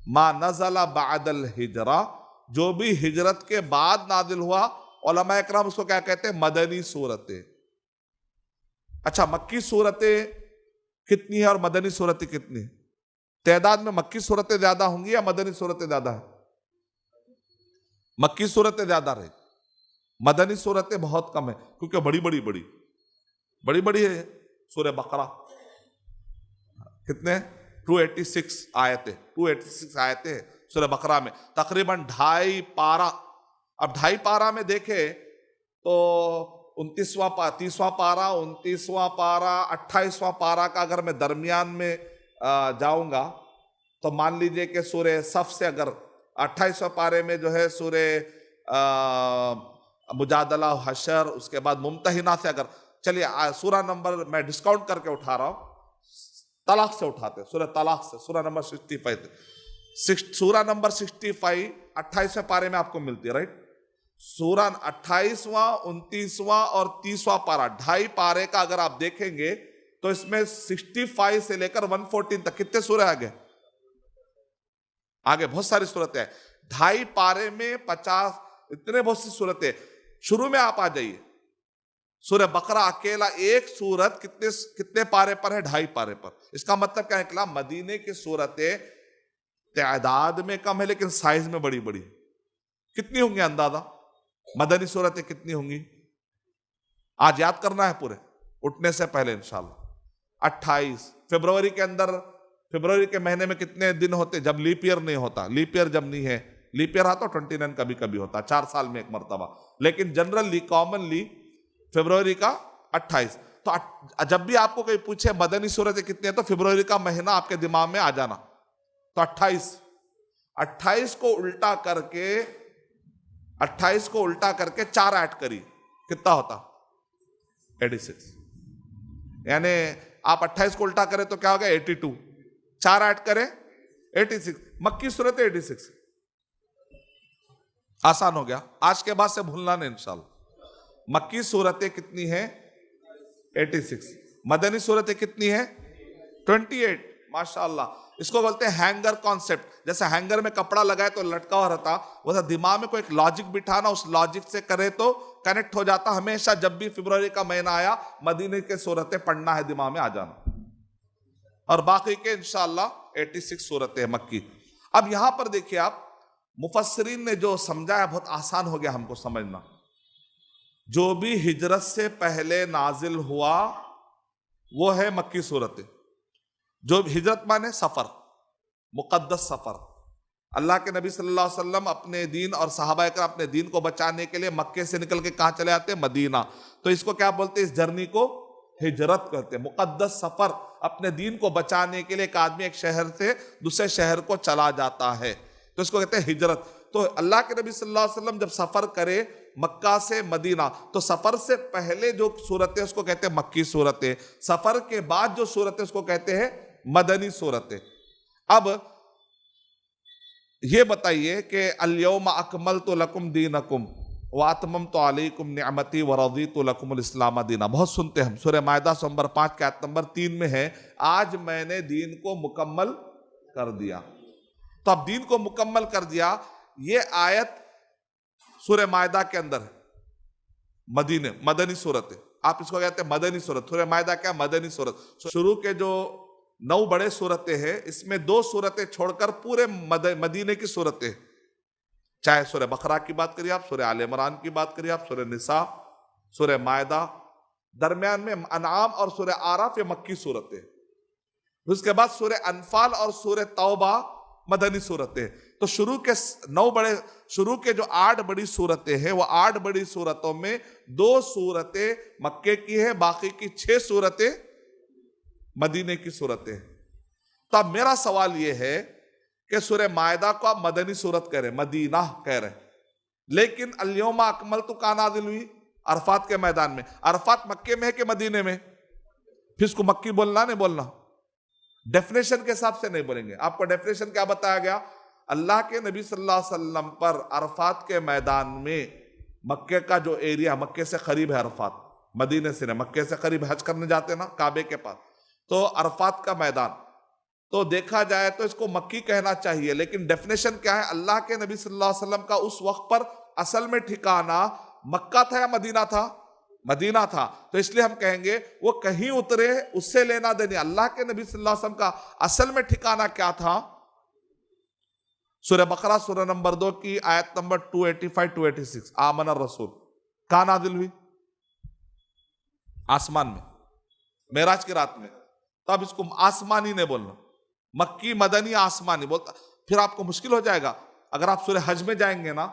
ما نزل بعد الحجرہ، جو بھی ہجرت کے بعد نازل ہوا علماء کرام اس کو کیا کہتے ہیں؟ مدنی صورتیں۔ اچھا، مکی صورتیں کتنی ہے اور مدنی صورتیں کتنی ہیں؟ تعداد میں مکی صورتیں زیادہ ہوں گی یا مدنی صورتیں زیادہ ہیں؟ مکی صورتیں زیادہ رہے، مدنی صورتیں بہت کم ہیں، کیونکہ بڑی ہے۔ سورہ بقرہ کتنے؟ 286 آیتیں، 286 آیتیں ہیں سورہ بقرہ میں، تقریباً 2.5 پارہ۔ اب 2.5 پارہ میں دیکھیں تو 29واں 30واں پارہ، 29واں پارہ، 28واں پارہ کا اگر میں درمیان میں جاؤں گا تو مان لیجئے کہ سورہ صف سے اگر 28واں پارے میں جو ہے سورہ مجادلہ، حشر، اس کے بعد ممتحنہ سے اگر چلیے سورہ نمبر میں ڈسکاؤنٹ کر کے اٹھا رہا ہوں، طلاق سے اٹھاتے ہیں، سورہ طلاق سے، سورہ نمبر 65 سورہ نمبر 65 28ویں پارے میں آپ کو ملتی ہے، رائٹ؟ سورہ 28واں 29واں اور 30واں پارہ، 2.5 پارے کا اگر آپ دیکھیں گے تو اس میں 65 سے لے کر 114 تک کتنے سورہ آگے بہت ساری صورتیں ہیں۔ 2.5 پارے میں 50 اتنے بہت سی صورتیں۔ شروع میں آپ آ جائیے، سورہ بقرہ اکیلا ایک سورت کتنے پارے پر ہے؟ 2.5 پارے پر. اس کا مطلب کیا نکلا؟ مدینے کی سورتیں تعداد میں کم ہے لیکن سائز میں بڑی بڑی. کتنی ہوں گی اندازہ؟ مدنی سورتیں کتنی ہوں گی؟ آج یاد کرنا ہے پورے اٹھنے سے پہلے انشاءاللہ. 28 فروری کے اندر، فروری کے مہینے میں کتنے دن ہوتے جب لیپ ایئر نہیں ہوتا؟ لیپ ایئر جب نہیں ہے، لیپ ایئر آتا 29 کبھی کبھی ہوتا، 4 سال میں ایک مرتبہ، لیکن جنرلی کامنلی فروری کا 28. تو جب بھی آپ کو کوئی پوچھے مدنی سورتیں کتنی ہیں تو فروری کا مہینہ آپ کے دماغ میں آ جانا. تو 28 کو الٹا کر کے 4 ایڈ کری، کتنا ہوتا؟ 86. یعنی آپ 28 کو الٹا کریں تو کیا ہوگا؟ 82. 4 ایڈ کریں 86. مکی صورت 86. آسان ہو گیا، آج کے بعد سے بھولنا نہیں انشاءاللہ. مکی صورتیں کتنی ہیں؟ 86. مدنی صورتیں کتنی ہیں؟ 28. ماشاءاللہ. اس کو بولتے ہیں ہینگر کانسیپٹ. جیسے ہینگر میں کپڑا لگائے تو لٹکا ہوا رہتا، ویسا دماغ میں کوئی ایک لاجک بٹھانا، اس لاجک سے کرے تو کنیکٹ ہو جاتا. ہمیشہ جب بھی فروری کا مہینہ آیا مدینے کے صورتیں پڑھنا ہے، دماغ میں آ جانا. اور باقی کے انشاءاللہ 86 صورتیں مکی. اب یہاں پر دیکھیے آپ، مفسرین نے جو سمجھایا بہت آسان ہو گیا ہم کو سمجھنا. جو بھی ہجرت سے پہلے نازل ہوا وہ ہے مکی صورتیں. جو ہجرت مانے سفر، مقدس سفر. اللہ کے نبی صلی اللہ علیہ وسلم اپنے دین اور صحابہ اکرام اپنے دین کو بچانے کے لیے مکے سے نکل کے کہاں چلے آتے؟ مدینہ. تو اس کو کیا بولتے ہیں؟ اس جرنی کو ہجرت کہتے ہیں. مقدس سفر، اپنے دین کو بچانے کے لیے ایک آدمی ایک شہر سے دوسرے شہر کو چلا جاتا ہے تو اس کو کہتے ہیں ہجرت. تو اللہ کے نبی صلی اللہ علیہ وسلم جب سفر کرے مکہ سے مدینہ تو سفر سے پہلے جو صورتیں اس کو کہتے ہیں مکی صورتیں، سفر کے بعد جو صورتیں اس کو کہتے ہیں مدنی صورتیں. اب یہ بتائیے کہ الیوم اکملت لکم دینکم واتممت علیکم نعمتی ورضیت لکم الاسلام دینا. بہت سنتے ہیں ہم. سورہ مائدہ نمبر 5 کے آیت نمبر 3 میں ہے آج میں نے دین کو مکمل کر دیا. تو اب دین کو مکمل کر دیا، یہ آیت سورہ مائدہ کے اندر ہے. مدنی صورت ہے. آپ اس کو کہتے ہیں مدنی صورت. سورہ مائدہ کیا؟ مدنی صورت. شروع کے جو 9 بڑے صورتیں ہیں اس میں 2 صورتیں چھوڑ کر پورے مدینے کی صورتیں، چاہے سورہ بقرہ کی بات کریے آپ، سورہ آل عمران کی بات کریے آپ، سورہ نساء، سورہ مائدہ، درمیان میں انعام اور سورہ اعراف، یہ مکی صورتیں. اس کے بعد سورہ انفال اور سورہ توبہ مدنی صورتیں. تو شروع کے جو 8 بڑی صورتیں ہیں وہ 8 بڑی صورتوں میں 2 صورتیں مکے کی ہیں، باقی کی 6 صورتیں مدینے کی صورتیں. تو اب میرا سوال یہ ہے کہ سورہ مائدہ کو آپ مدنی صورت کہہ رہے ہیں، مدینہ کہہ رہے ہیں، لیکن الیوم اکملت کہاں نازل ہوئی؟ عرفات کے میدان میں. عرفات مکے میں ہے کہ مدینے میں؟ پھر اس کو مکی بولنا نہیں بولنا؟ ڈیفینیشن کے حساب سے نہیں بولیں گے. آپ کو ڈیفینیشن کیا بتایا گیا؟ اللہ کے نبی صلی اللہ علیہ وسلم پر عرفات کے میدان میں، مکے کا جو ایریا مکے سے قریب ہے، عرفات مدینے سے نہیں، مکے سے قریب حج کرنے جاتے نا کعبے کے پاس، تو عرفات کا میدان. تو دیکھا جائے تو اس کو مکی کہنا چاہیے، لیکن ڈیفینیشن کیا ہے؟ اللہ کے نبی صلی اللہ علیہ وسلم کا اس وقت پر اصل میں ٹھکانہ مکہ تھا یا مدینہ تھا؟ مدینہ تھا. تو اس لیے ہم کہیں گے وہ کہیں اترے اس سے لینا دینی. اللہ کے نبی صلی اللہ علیہ وسلم کا اصل میں ٹھکانہ کیا تھا؟ سورہ بقرہ سورہ نمبر 2 کی آیت نمبر 285-286 آمن الرسول کہاں نازل ہوئی؟ آسمان میں، معراج کی رات میں. تو اب اس کو آسمانی نہیں بولنا، مکی مدنی آسمانی بولتا. پھر آپ کو مشکل ہو جائے گا. اگر آپ سورہ حج میں جائیں گے نا،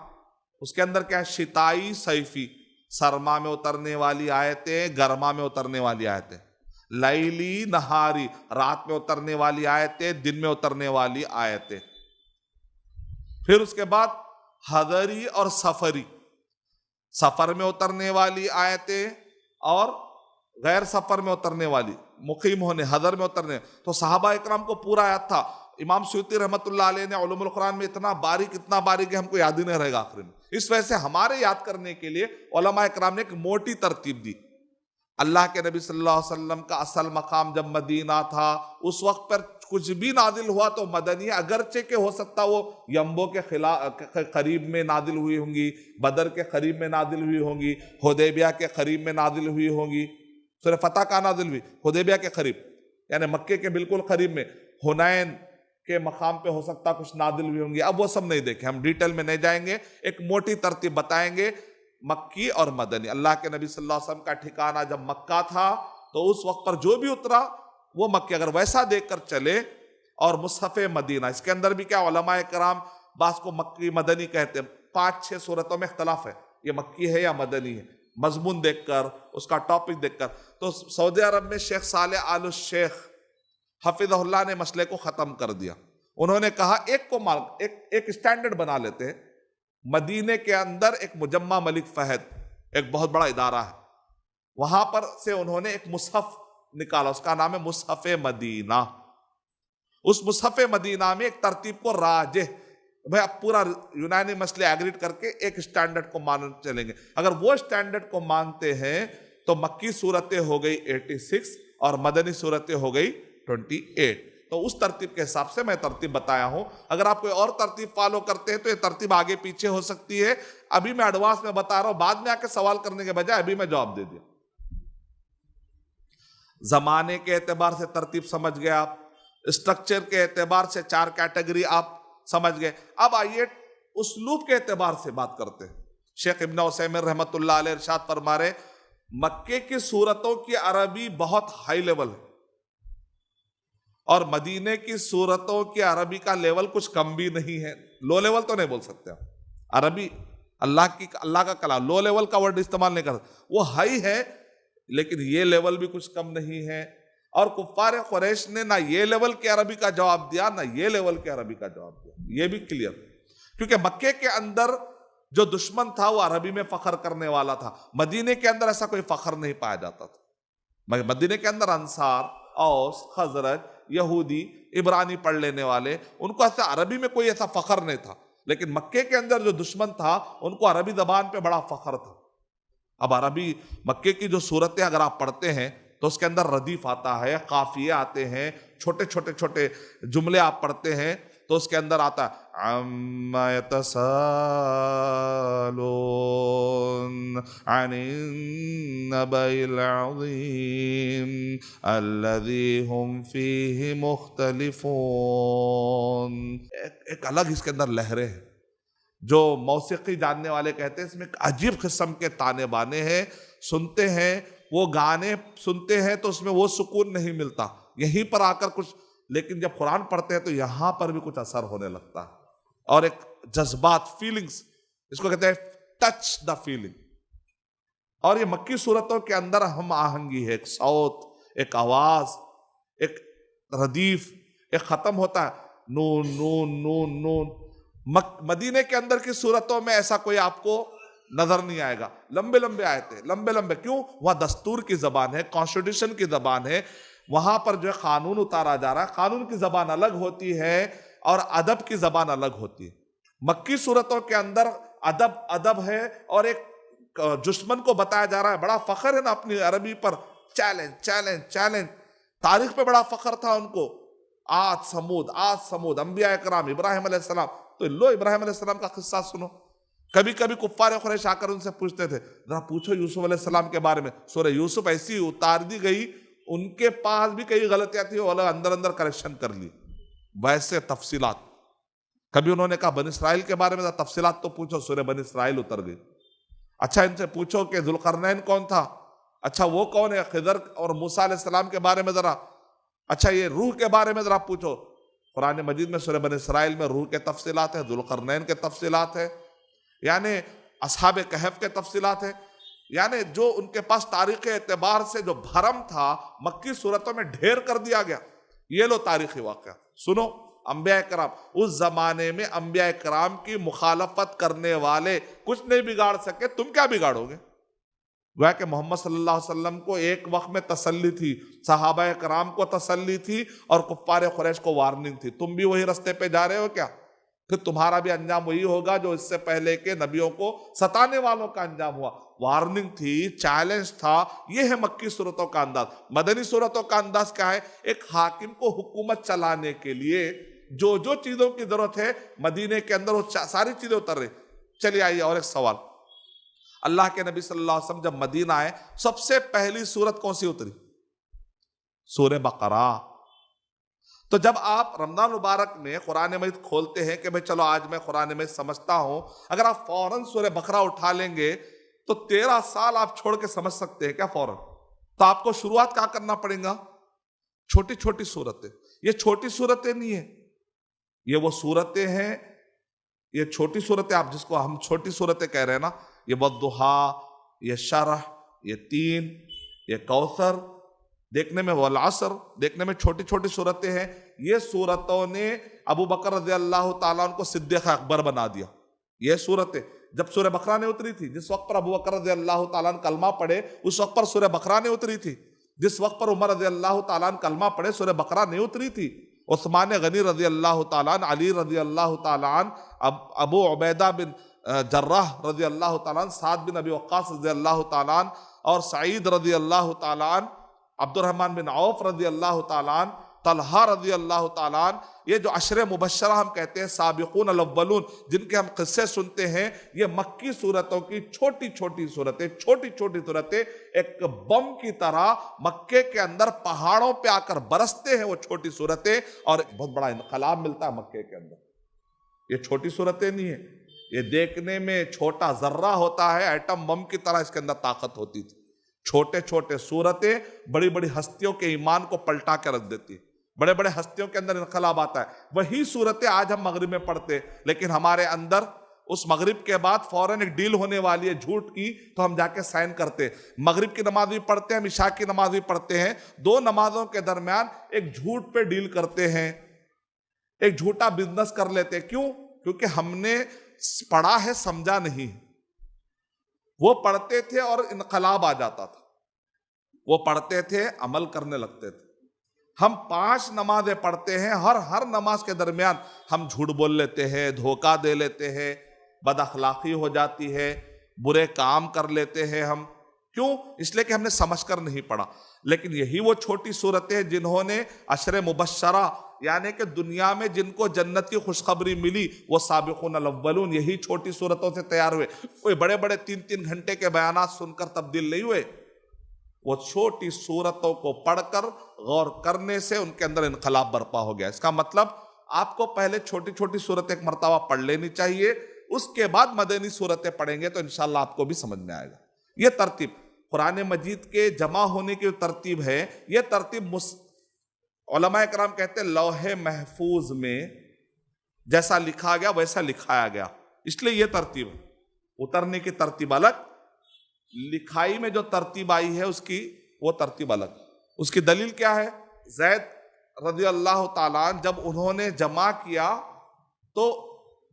اس کے اندر کیا ہے؟ شتائی صیفی، سرما میں اترنے والی آیتیں، گرما میں اترنے والی آیتیں، لیلی نہاری، رات میں اترنے والی آیتیں، دن میں اترنے والی آیتیں. پھر اس کے بعد حضری اور سفری، سفر میں اترنے والی آیتیں اور غیر سفر میں اترنے والی، مقیم ہونے، حضر میں اترنے. تو صحابہ اکرام کو پورا یاد تھا. امام سیوطی رحمۃ اللہ علیہ نے علوم القرآن میں اتنا باریک ہے ہم کو یاد ہی نہیں رہے گا آخر میں. اس وجہ سے ہمارے یاد کرنے کے لیے علماء اکرام نے ایک موٹی ترتیب دی. اللہ کے نبی صلی اللہ علیہ وسلم کا اصل مقام جب مدینہ تھا اس وقت پر کچھ بھی نازل ہوا تو مدنی، اگرچہ کہ ہو سکتا وہ یمبو کے قریب میں نازل ہوئی ہوں گی، بدر کے قریب میں نازل ہوئی ہوں گی، حدیبیہ کے قریب میں نازل ہوئی ہوں گی۔ سورہ فتح کا نازل ہوئی حدیبیہ کے قریب، یعنی مکے کے بالکل قریب میں، حنین کے مقام پہ ہو سکتا کچھ نازل ہوئی ہوں گی۔ اب وہ سب نہیں دیکھیں، ہم ڈیٹیل میں نہیں جائیں گے، ایک موٹی ترتیب بتائیں گے مکی اور مدنی۔ اللہ کے نبی صلی اللہ علیہ وسلم کا ٹھکانہ جب مکہ تھا تو اس وقت پر جو بھی اترا وہ مکی، اگر ویسا دیکھ کر چلے۔ اور مصحف مدینہ، اس کے اندر بھی کیا علماء کرام بعض کو مکی مدنی کہتے ہیں، 5-6 صورتوں میں اختلاف ہے یہ مکی ہے یا مدنی ہے، مضمون دیکھ کر، اس کا ٹاپک دیکھ کر۔ تو سعودی عرب میں شیخ صالح آل الشیخ حفظہ اللہ نے مسئلے کو ختم کر دیا۔ انہوں نے کہا ایک اسٹینڈرڈ بنا لیتے ہیں، مدینے کے اندر ایک مجمع ملک فہد ایک بہت بڑا ادارہ ہے، وہاں پر سے انہوں نے ایک مصحف نکالا، اس کا نام ہے مصحف مدینہ۔ اس مصحف مدینہ میں ایک ترتیب کو راجح، بھئی اب پورا یونانی مسئلے ایگریڈ کر کے ایک اسٹینڈرڈ کو مان چلیں گے۔ اگر وہ اسٹینڈرڈ کو مانتے ہیں تو مکی صورتیں ہو گئی 86 اور مدنی صورتیں ہو گئی 28۔ تو اس ترتیب کے حساب سے میں ترتیب بتایا ہوں۔ اگر آپ کوئی اور ترتیب فالو کرتے ہیں تو یہ ترتیب آگے پیچھے ہو سکتی ہے۔ ابھی میں ایڈوانس میں بتا رہا ہوں، بعد میں آ کے سوال کرنے کے بجائے ابھی میں جواب دے دیا۔ زمانے کے اعتبار سے ترتیب سمجھ گئے آپ، اسٹرکچر کے اعتبار سے 4 کیٹیگری آپ سمجھ گئے۔ اب آئیے اسلوب کے اعتبار سے بات کرتے ہیں۔ شیخ ابن عثیمین رحمۃ اللہ علیہ ارشاد فرما رہے مکے کی صورتوں کی عربی بہت ہائی لیول ہے اور مدینے کی صورتوں کی عربی کا لیول کچھ کم بھی نہیں ہے۔ لو لیول تو نہیں بول سکتے آپ، عربی اللہ کا کلام لو لیول کا ورڈ استعمال نہیں کر سکتے، وہ ہائی ہے لیکن یہ لیول بھی کچھ کم نہیں ہے۔ اور کفار قریش نے نہ یہ لیول کے عربی کا جواب دیا نہ یہ لیول کے عربی کا جواب دیا، یہ بھی کلیئر، کیونکہ مکے کے اندر جو دشمن تھا وہ عربی میں فخر کرنے والا تھا، مدینے کے اندر ایسا کوئی فخر نہیں پایا جاتا تھا۔ مدینے کے اندر انصار، اوس، خزرج، یہودی، عبرانی پڑھ لینے والے، ان کو ایسا عربی میں کوئی ایسا فخر نہیں تھا، لیکن مکے کے اندر جو دشمن تھا ان کو عربی زبان پہ بڑا فخر تھا۔ اب عربی مکے کی جو صورتیں اگر آپ پڑھتے ہیں تو اس کے اندر ردیف آتا ہے، قافیے آتے ہیں، چھوٹے چھوٹے چھوٹے جملے آپ پڑھتے ہیں تو اس کے اندر آتا ہے عَمَّا يَتَسَاءَلُونَ عَنِ النَّبَإِ الْعَظِيمِ الَّذِي هُمْ فِيهِ مُخْتَلِفُونَ۔ ایک الگ اس کے اندر لہریں ہیں، جو موسیقی جاننے والے کہتے ہیں اس میں ایک عجیب قسم کے تانے بانے ہیں، سنتے ہیں وہ گانے سنتے ہیں تو اس میں وہ سکون نہیں ملتا یہیں پر آ کر کچھ، لیکن جب قرآن پڑھتے ہیں تو یہاں پر بھی کچھ اثر ہونے لگتا ہے، اور ایک جذبات، فیلنگز، اس کو کہتے ہیں ٹچ دا فیلنگ۔ اور یہ مکی صورتوں کے اندر ہم آہنگی ہے، ایک صوت، ایک آواز، ایک ردیف، ایک ختم ہوتا ہے نون نون نون نون۔ مدینے کے اندر کی صورتوں میں ایسا کوئی آپ کو نظر نہیں آئے گا، لمبے لمبے آیتیں، لمبے لمبے، کیوں؟ وہاں دستور کی زبان ہے، کانسٹیٹیوشن کی زبان ہے، وہاں پر جو ہے قانون اتارا جا رہا ہے، قانون کی زبان الگ ہوتی ہے اور ادب کی زبان الگ ہوتی ہے۔ مکی صورتوں کے اندر ادب ہے اور ایک دشمن کو بتایا جا رہا ہے، بڑا فخر ہے نا اپنی عربی پر، چیلنج چیلنج چیلنج، تاریخ پہ بڑا فخر تھا ان کو، عاد سمود، انبیاء اکرام، ابراہیم علیہ السلام، تو لو ابراہیم علیہ السلام کا قصہ سنو۔ کبھی کبھی کفار قریش آ کر ان سے پوچھتے تھے ذرا پوچھو یوسف علیہ السلام کے بارے میں، سورہ یوسف ایسی اتار دی گئی، ان کے پاس بھی کئی غلطیاں تھیں، وہ اندر کریکشن کر لی، ویسے تفصیلات۔ کبھی انہوں نے کہا بنی اسرائیل کے بارے میں تفصیلات تو پوچھو، سورہ بنی اسرائیل اتر گئی۔ اچھا ان سے پوچھو کہ ذوالقرنین کون تھا، اچھا وہ کون ہے، خضر اور موسیٰ علیہ السلام کے بارے میں ذرا، اچھا یہ روح کے بارے میں ذرا پوچھو۔ قرآن مجید میں سورہ بنی اسرائیل میں روح کے تفصیلات ہیں، ذوالقرنین کے تفصیلات ہیں، یعنی اصحاب کہف کے تفصیلات ہیں، یعنی جو ان کے پاس تاریخی اعتبار سے جو بھرم تھا مکی صورتوں میں ڈھیر کر دیا گیا۔ یہ لو تاریخی واقعہ سنو، انبیاء کرام، اس زمانے میں انبیاء کرام کی مخالفت کرنے والے کچھ نہیں بگاڑ سکے، تم کیا بگاڑو گے؟ گویا کہ محمد صلی اللہ علیہ وسلم کو ایک وقت میں تسلی تھی، صحابہ کرام کو تسلی تھی اور کفار قریش کو وارننگ تھی، تم بھی وہی رستے پہ جا رہے ہو کیا؟ پھر تمہارا بھی انجام وہی ہوگا جو اس سے پہلے کے نبیوں کو ستانے والوں کا انجام ہوا۔ وارننگ تھی، چیلنج تھا۔ یہ ہے مکی صورتوں کا انداز۔ مدنی صورتوں کا انداز کیا ہے؟ ایک حاکم کو حکومت چلانے کے لیے جو جو چیزوں کی ضرورت ہے مدینے کے اندر وہ ساری چیزیں اتر رہی۔ چلیے آئیے اور ایک سوال، اللہ کے نبی صلی اللہ علیہ وسلم جب مدینہ آئے سب سے پہلی سورت کون سی اتری؟ سورہ بقرہ۔ تو جب آپ رمضان مبارک میں قرآن مجید کھولتے ہیں کہ میں چلو آج میں قرآن مجید سمجھتا ہوں، اگر آپ فوراً سورہ بقرہ اٹھا لیں گے تو 13 سال آپ چھوڑ کے سمجھ سکتے ہیں کیا فوراً؟ تو آپ کو شروعات کیا کرنا پڑے گا؟ چھوٹی چھوٹی صورتیں۔ یہ چھوٹی صورتیں نہیں ہیں، یہ وہ صورتیں ہیں، یہ چھوٹی صورتیں آپ جس کو ہم چھوٹی صورتیں کہہ رہے ہیں نا، یہ والضحیٰ، یہ شرح، یہ تین، یہ کوثر، دیکھنے میں والعصر، دیکھنے میں چھوٹی چھوٹی صورتیں ہیں۔ یہ صورتوں نے ابو بکر رضی اللہ تعالیٰ عنہ کو صدیق اکبر بنا دیا۔ یہ صورتیں جب سورہ بقرہ نے اتری تھی، جس وقت پر ابو بکر رضی اللہ تعالیٰ عنہ کلمہ پڑھے اس وقت پر سورہ بقرہ نے اتری تھی۔ جس وقت پر عمر رضی اللہ تعالیٰ عنہ کلمہ پڑھے سورہ بقرہ نہیں اتری تھی۔ عثمان غنی رضی اللہ تعالیٰ عنہ، علی رضی اللہ تعالیٰ عنہ، ابو عبیدہ بن جراح رضی اللہ تعالیٰ عنہ، سعد بن ابی وقاص رضی اللہ تعالیٰ عنہ، اور سعید رضی اللہ تعالیٰ عنہ، عبد الرحمن بن عوف رضی اللہ تعالیٰ عنہ، طلحہ رضی اللہ تعالیٰ عنہ، یہ جو عشر مبشرہ ہم کہتے ہیں، سابقون الاولون، جن کے ہم قصے سنتے ہیں، یہ مکی صورتوں کی چھوٹی چھوٹی صورتیں ایک بم کی طرح مکے کے اندر پہاڑوں پہ آ کر برستے ہیں وہ چھوٹی صورتیں، اور بہت بڑا انقلاب ملتا ہے مکے کے اندر۔ یہ چھوٹی صورتیں نہیں ہیں، یہ دیکھنے میں چھوٹا ذرہ ہوتا ہے، ایٹم بم کی طرح اس کے اندر طاقت ہوتی تھی۔ چھوٹے چھوٹے صورتیں بڑی بڑی ہستیوں کے ایمان کو پلٹا کے رکھ دیتی، بڑے بڑے ہستیوں کے اندر انقلاب آتا ہے۔ وہی صورتیں آج ہم مغرب میں پڑھتے، لیکن ہمارے اندر اس مغرب کے بعد فوراً ایک ڈیل ہونے والی ہے جھوٹ کی، تو ہم جا کے سائن کرتے۔ مغرب کی نماز بھی پڑھتے ہیں، ہم عشاء کی نماز بھی پڑھتے ہیں، دو نمازوں کے درمیان ایک جھوٹ پہ ڈیل کرتے ہیں، ایک جھوٹا بزنس کر لیتے۔ کیوں؟ کیونکہ ہم نے پڑھا ہے، سمجھا نہیں۔ وہ پڑھتے تھے اور انقلاب آ جاتا تھا، وہ پڑھتے تھے عمل کرنے لگتے تھے۔ ہم 5 نمازیں پڑھتے ہیں، ہر نماز کے درمیان ہم جھوٹ بول لیتے ہیں، دھوکہ دے لیتے ہیں، بد اخلاقی ہو جاتی ہے، برے کام کر لیتے ہیں ہم۔ کیوں؟ اس لیے کہ ہم نے سمجھ کر نہیں پڑھا۔ لیکن یہی وہ چھوٹی صورتیں جنہوں نے عشر مبشرہ، یعنی کہ دنیا میں جن کو جنت کی خوشخبری ملی، وہ سابقون الاولون، یہی چھوٹی صورتوں سے تیار ہوئے۔ کوئی بڑے بڑے 3 گھنٹے کے بیانات سن کر تبدیل نہیں ہوئے، وہ چھوٹی صورتوں کو پڑھ کر غور کرنے سے ان کے اندر انقلاب برپا ہو گیا۔ اس کا مطلب آپ کو پہلے چھوٹی چھوٹی صورتیں ایک مرتبہ پڑھ لینی چاہیے، اس کے بعد مدنی صورتیں پڑھیں گے تو انشاءاللہ آپ کو بھی سمجھ میں آئے گا۔ یہ ترتیب قرآن مجید کے جمع ہونے کی ترتیب ہے، یہ ترتیب علماء کرام کہتے ہیں لوح محفوظ میں جیسا لکھا گیا ویسا لکھایا گیا، اس لیے یہ ترتیب ہے۔ اترنے کی ترتیب الگ، لکھائی میں جو ترتیب آئی ہے اس کی وہ ترتیب الگ۔ اس کی دلیل کیا ہے؟ زید رضی اللہ تعالیٰ عنہ جب انہوں نے جمع کیا تو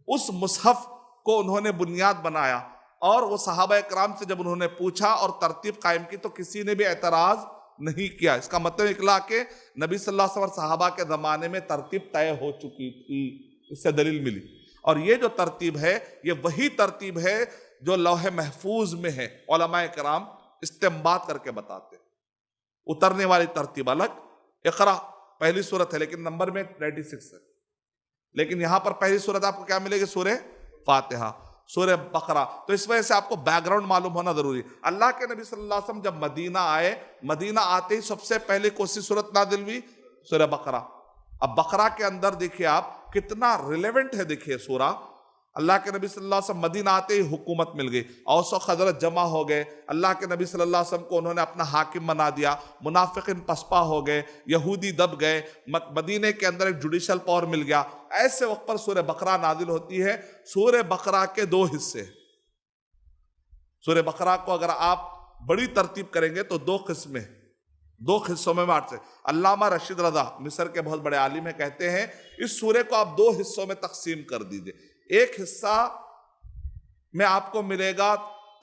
اس مصحف کو انہوں نے بنیاد بنایا، اور وہ صحابہ کرام سے جب انہوں نے پوچھا اور ترتیب قائم کی تو کسی نے بھی اعتراض نہیں کیا۔ اس کا مطلب نکلا کہ نبی صلی اللہ علیہ وسلم اور صحابہ کے زمانے میں ترتیب طے ہو چکی تھی، اس سے دلیل ملی۔ اور یہ جو ترتیب ہے یہ وہی ترتیب ہے جو لوح محفوظ میں ہے، علماء کرام استنباط کر کے بتاتے۔ اترنے والی ترتیب الگ، اقرا پہلی سورت ہے لیکن نمبر میں 96 ہے، لیکن یہاں پر پہلی سورت آپ کو کیا ملے گی؟ سورہ فاتحہ، سورہ بقرہ۔ تو اس وجہ سے آپ کو بیک گراؤنڈ معلوم ہونا ضروری۔ اللہ کے نبی صلی اللہ علیہ وسلم جب مدینہ آئے، مدینہ آتے ہی سب سے پہلے کون سی سورت نازل ہوئی؟ سورہ بقرہ۔ اب بقرہ کے اندر دیکھیے آپ کتنا ریلیونٹ ہے، دیکھیے سورہ۔ اللہ کے نبی صلی اللہ علیہ وسلم مدینہ آتے ہی حکومت مل گئی، اوس و خزرج جمع ہو گئے، اللہ کے نبی صلی اللہ علیہ وسلم کو انہوں نے اپنا حاکم بنا دیا، منافقین پسپا ہو گئے، یہودی دب گئے، مدینے کے اندر ایک جوڈیشل پاور مل گیا۔ ایسے وقت پر سورہ بقرہ نازل ہوتی ہے۔ سورہ بقرہ کے 2 حصے، سورہ بقرہ کو اگر آپ بڑی ترتیب کریں گے تو 2 قسمیں، 2 حصوں میں بانٹ سے۔ علامہ رشید رضا مصر کے بہت بڑے عالم ہیں، کہتے ہیں اس سورے کو آپ 2 حصوں میں تقسیم کر دیجئے۔ ایک حصہ میں آپ کو ملے گا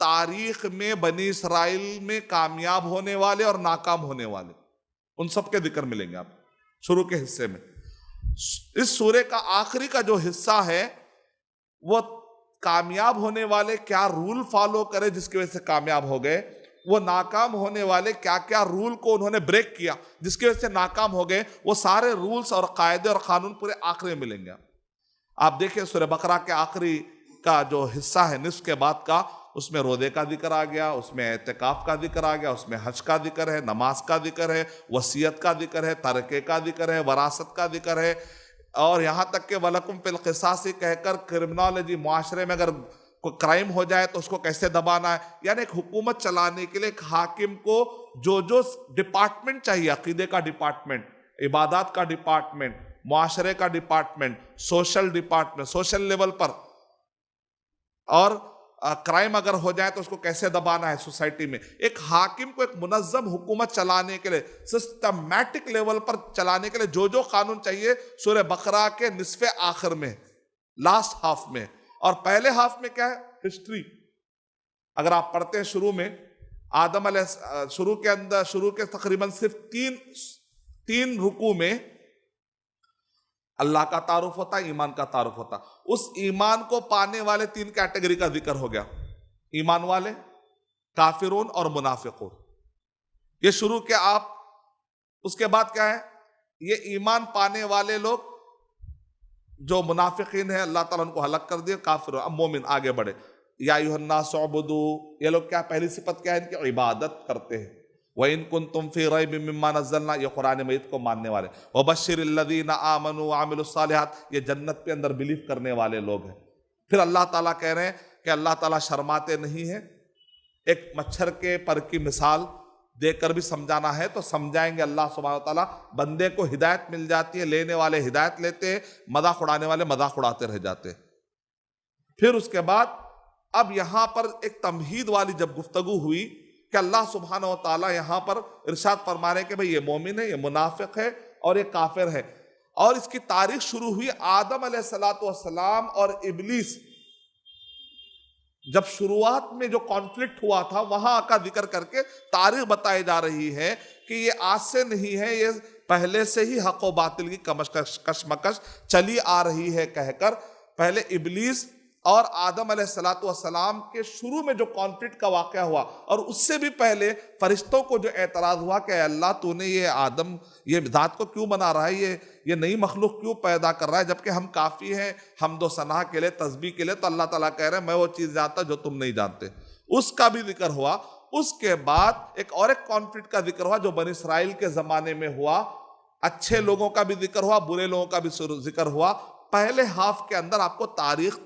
تاریخ میں بنی اسرائیل میں کامیاب ہونے والے اور ناکام ہونے والے، ان سب کے ذکر ملیں گے آپ شروع کے حصے میں۔ اس سورے کا آخری کا جو حصہ ہے وہ کامیاب ہونے والے کیا رول فالو کرے جس کی وجہ سے کامیاب ہو گئے، وہ ناکام ہونے والے کیا کیا رول کو انہوں نے بریک کیا جس کی وجہ سے ناکام ہو گئے، وہ سارے رولز اور قاعدے اور قانون پورے آخری میں ملیں گے۔ آپ دیکھیں سورہ بقرہ کے آخری کا جو حصہ ہے نصف کے بعد کا، اس میں روزے کا ذکر آ گیا، اس میں اعتکاف کا ذکر آ گیا، اس میں حج کا ذکر ہے، نماز کا ذکر ہے، وصیت کا ذکر ہے، ترکے کا ذکر ہے، وراثت کا ذکر ہے، اور یہاں تک کہ وَلَكُمْ فِي الْقِصَاصِ کہہ کر کرمنالوجی، معاشرے میں اگر کوئی کرائم ہو جائے تو اس کو کیسے دبانا ہے، یعنی ایک حکومت چلانے کے لیے ایک حاکم کو جو ڈپارٹمنٹ چاہیے، عقیدے کا ڈپارٹمنٹ، عبادات کا ڈپارٹمنٹ، معاشرے کا department, social department, social level پر، اور کرائم اگر ہو جائے تو اس کو کیسے دبانا ہے سوسائٹی میں، ایک حاکم کو ایک منظم حکومت چلانے کے لیے، سسٹمیٹک لیول پر چلانے کے لیے جو قانون چاہیے سورہ بقرہ کے نصف آخر میں، لاسٹ ہاف میں۔ اور پہلے ہاف میں کیا ہے؟ ہسٹری۔ اگر آپ پڑھتے ہیں شروع میں، آدم علیہ شروع کے تقریباً صرف تین رکوع میں اللہ کا تعارف ہوتا ہے، ایمان کا تعارف ہوتا ہے۔ اس ایمان کو پانے والے تین کیٹیگری کا ذکر ہو گیا، ایمان والے، کافرون اور منافقون۔ یہ شروع کے آپ، اس کے بعد کیا ہے؟ یہ ایمان پانے والے لوگ جو منافقین ہیں اللہ تعالیٰ ان کو ہلاک کر دیا، کافر، اب مومن آگے بڑھے۔ یا ایھا الناس اعبدوا، یہ لوگ کیا پہلی صفت کیا ہے ان کی؟ عبادت کرتے ہیں۔ وَإِن كُنتُمْ فِي رَيْبٍ مِّمَّا نَزَّلْنَا، یہ قرآن مجید کو ماننے والے۔ وَبَشِّرِ الَّذِينَ آمَنُوا وَعَمِلُوا الصَّالِحَاتِ، یہ جنت پہ اندر بلیو کرنے والے لوگ ہیں۔ پھر اللہ تعالیٰ کہہ رہے ہیں کہ اللہ تعالیٰ شرماتے نہیں ہیں، ایک مچھر کے پر کی مثال دے کر بھی سمجھانا ہے تو سمجھائیں گے۔ اللہ سبحانہ وتعالیٰ، بندے کو ہدایت مل جاتی ہے، لینے والے ہدایت لیتے ہیں، مذاق اڑانے والے مذاق اڑاتے رہ جاتے ہیں۔ پھر اس کے بعد اب یہاں پر ایک تمہید والی جب گفتگو ہوئی کہ اللہ سبحانہ وتعالیٰ یہاں پر ارشاد فرما رہے ہیں کہ بھئی یہ مومن ہے، یہ منافق ہے اور یہ کافر ہے، اور اس کی تاریخ شروع ہوئی آدم علیہ السلام اور ابلیس۔ جب شروعات میں جو کانفلکٹ ہوا تھا وہاں کا ذکر کر کے تاریخ بتائی جا رہی ہے کہ یہ آج سے نہیں ہے، یہ پہلے سے ہی حق و باطل کی کشمکش چلی آ رہی ہے کہہ کر پہلے ابلیس اور آدم علیہ السلام کے شروع میں جو کانفلکٹ کا واقعہ ہوا، اور اس سے بھی پہلے فرشتوں کو جو اعتراض ہوا کہ اے اللہ تو نے یہ آدم، یہ ذات کو کیوں بنا رہا ہے، یہ نئی مخلوق کیوں پیدا کر رہا ہے جبکہ ہم کافی ہیں حمد و ثنا کے لیے، تسبیح کے لیے، تو اللہ تعالیٰ کہہ رہے ہیں میں وہ چیز جانتا جو تم نہیں جانتے۔ اس کا بھی ذکر ہوا۔ اس کے بعد ایک کانفلکٹ کا ذکر ہوا جو بنی اسرائیل کے زمانے میں ہوا، اچھے لوگوں کا بھی ذکر ہوا، برے لوگوں کا بھی ذکر ہوا۔ پہلے ہاف کے اندر آپ کو تاریخ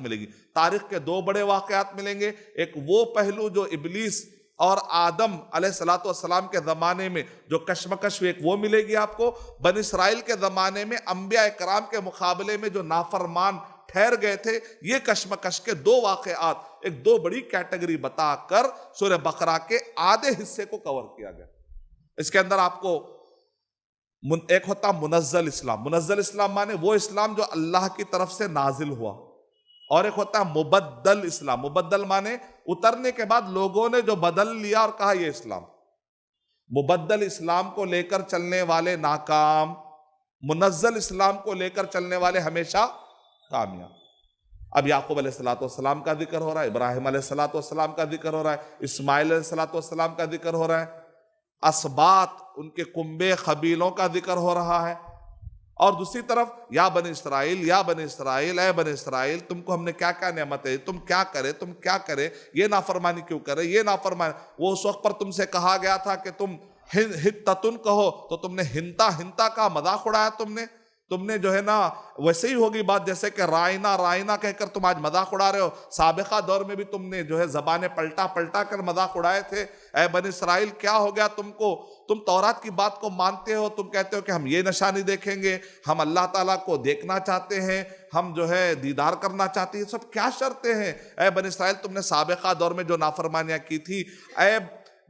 ملے گی۔ تاریخ کے دو بڑے واقعات ملیں گے، ایک وہ پہلو جو ابلیس اور آدم علیہ السلام کے زمانے میں جو کشمکش ہوئی، ایک وہ ملے گی آپ کو۔ بنی اسرائیل کے زمانے میں انبیاء کرام کے مقابلے میں جو نافرمان ٹھہر گئے تھے، یہ کشمکش کے دو واقعات، ایک دو بڑی کیٹیگری بتا کر سورہ بقرہ کے آدھے حصے کو کور کیا گیا۔ اس کے اندر آپ کو ایک ہوتا منزل اسلام، منزل اسلام مانے وہ اسلام جو اللہ کی طرف سے نازل ہوا، اور ایک ہوتا ہے مبدل اسلام، مبدل مانے اترنے کے بعد لوگوں نے جو بدل لیا اور کہا یہ اسلام۔ مبدل اسلام کو لے کر چلنے والے ناکام، منزل اسلام کو لے کر چلنے والے ہمیشہ کامیاب۔ اب یعقوب علیہ السلام کا ذکر ہو رہا ہے، ابراہیم علیہ السلام کا ذکر ہو رہا ہے، اسماعیل علیہ السلام کا ذکر ہو رہا ہے، اسباط ان کے کنبے قبیلوں کا ذکر ہو رہا ہے، اور دوسری طرف یا بنی اسرائیل، یا بنی اسرائیل، اے بنی اسرائیل تم کو ہم نے کیا کیا نعمت ہے، تم کیا کرے، یہ نافرمانی کیوں کرے، یہ نافرمانی۔ وہ اس وقت پر تم سے کہا گیا تھا کہ تم ہتتن کہو تو تم نے ہنتا کا مذاق اڑایا، تم نے جو ہے نا ویسے ہی ہوگی بات جیسے کہ رائنا کہہ کر تم آج مذاق اڑا رہے ہو۔ سابقہ دور میں بھی تم نے جو ہے زبانیں پلٹا کر مذاق اڑائے تھے۔ اے بنی اسرائیل کیا ہو گیا تم کو، تم تورات کی بات کو مانتے ہو، تم کہتے ہو کہ ہم یہ نشانی دیکھیں گے، ہم اللہ تعالیٰ کو دیکھنا چاہتے ہیں، ہم جو ہے دیدار کرنا چاہتے ہیں، سب کیا شرطیں ہیں؟ اے بنی اسرائیل تم نے سابقہ دور میں جو نافرمانیاں کی تھی، اے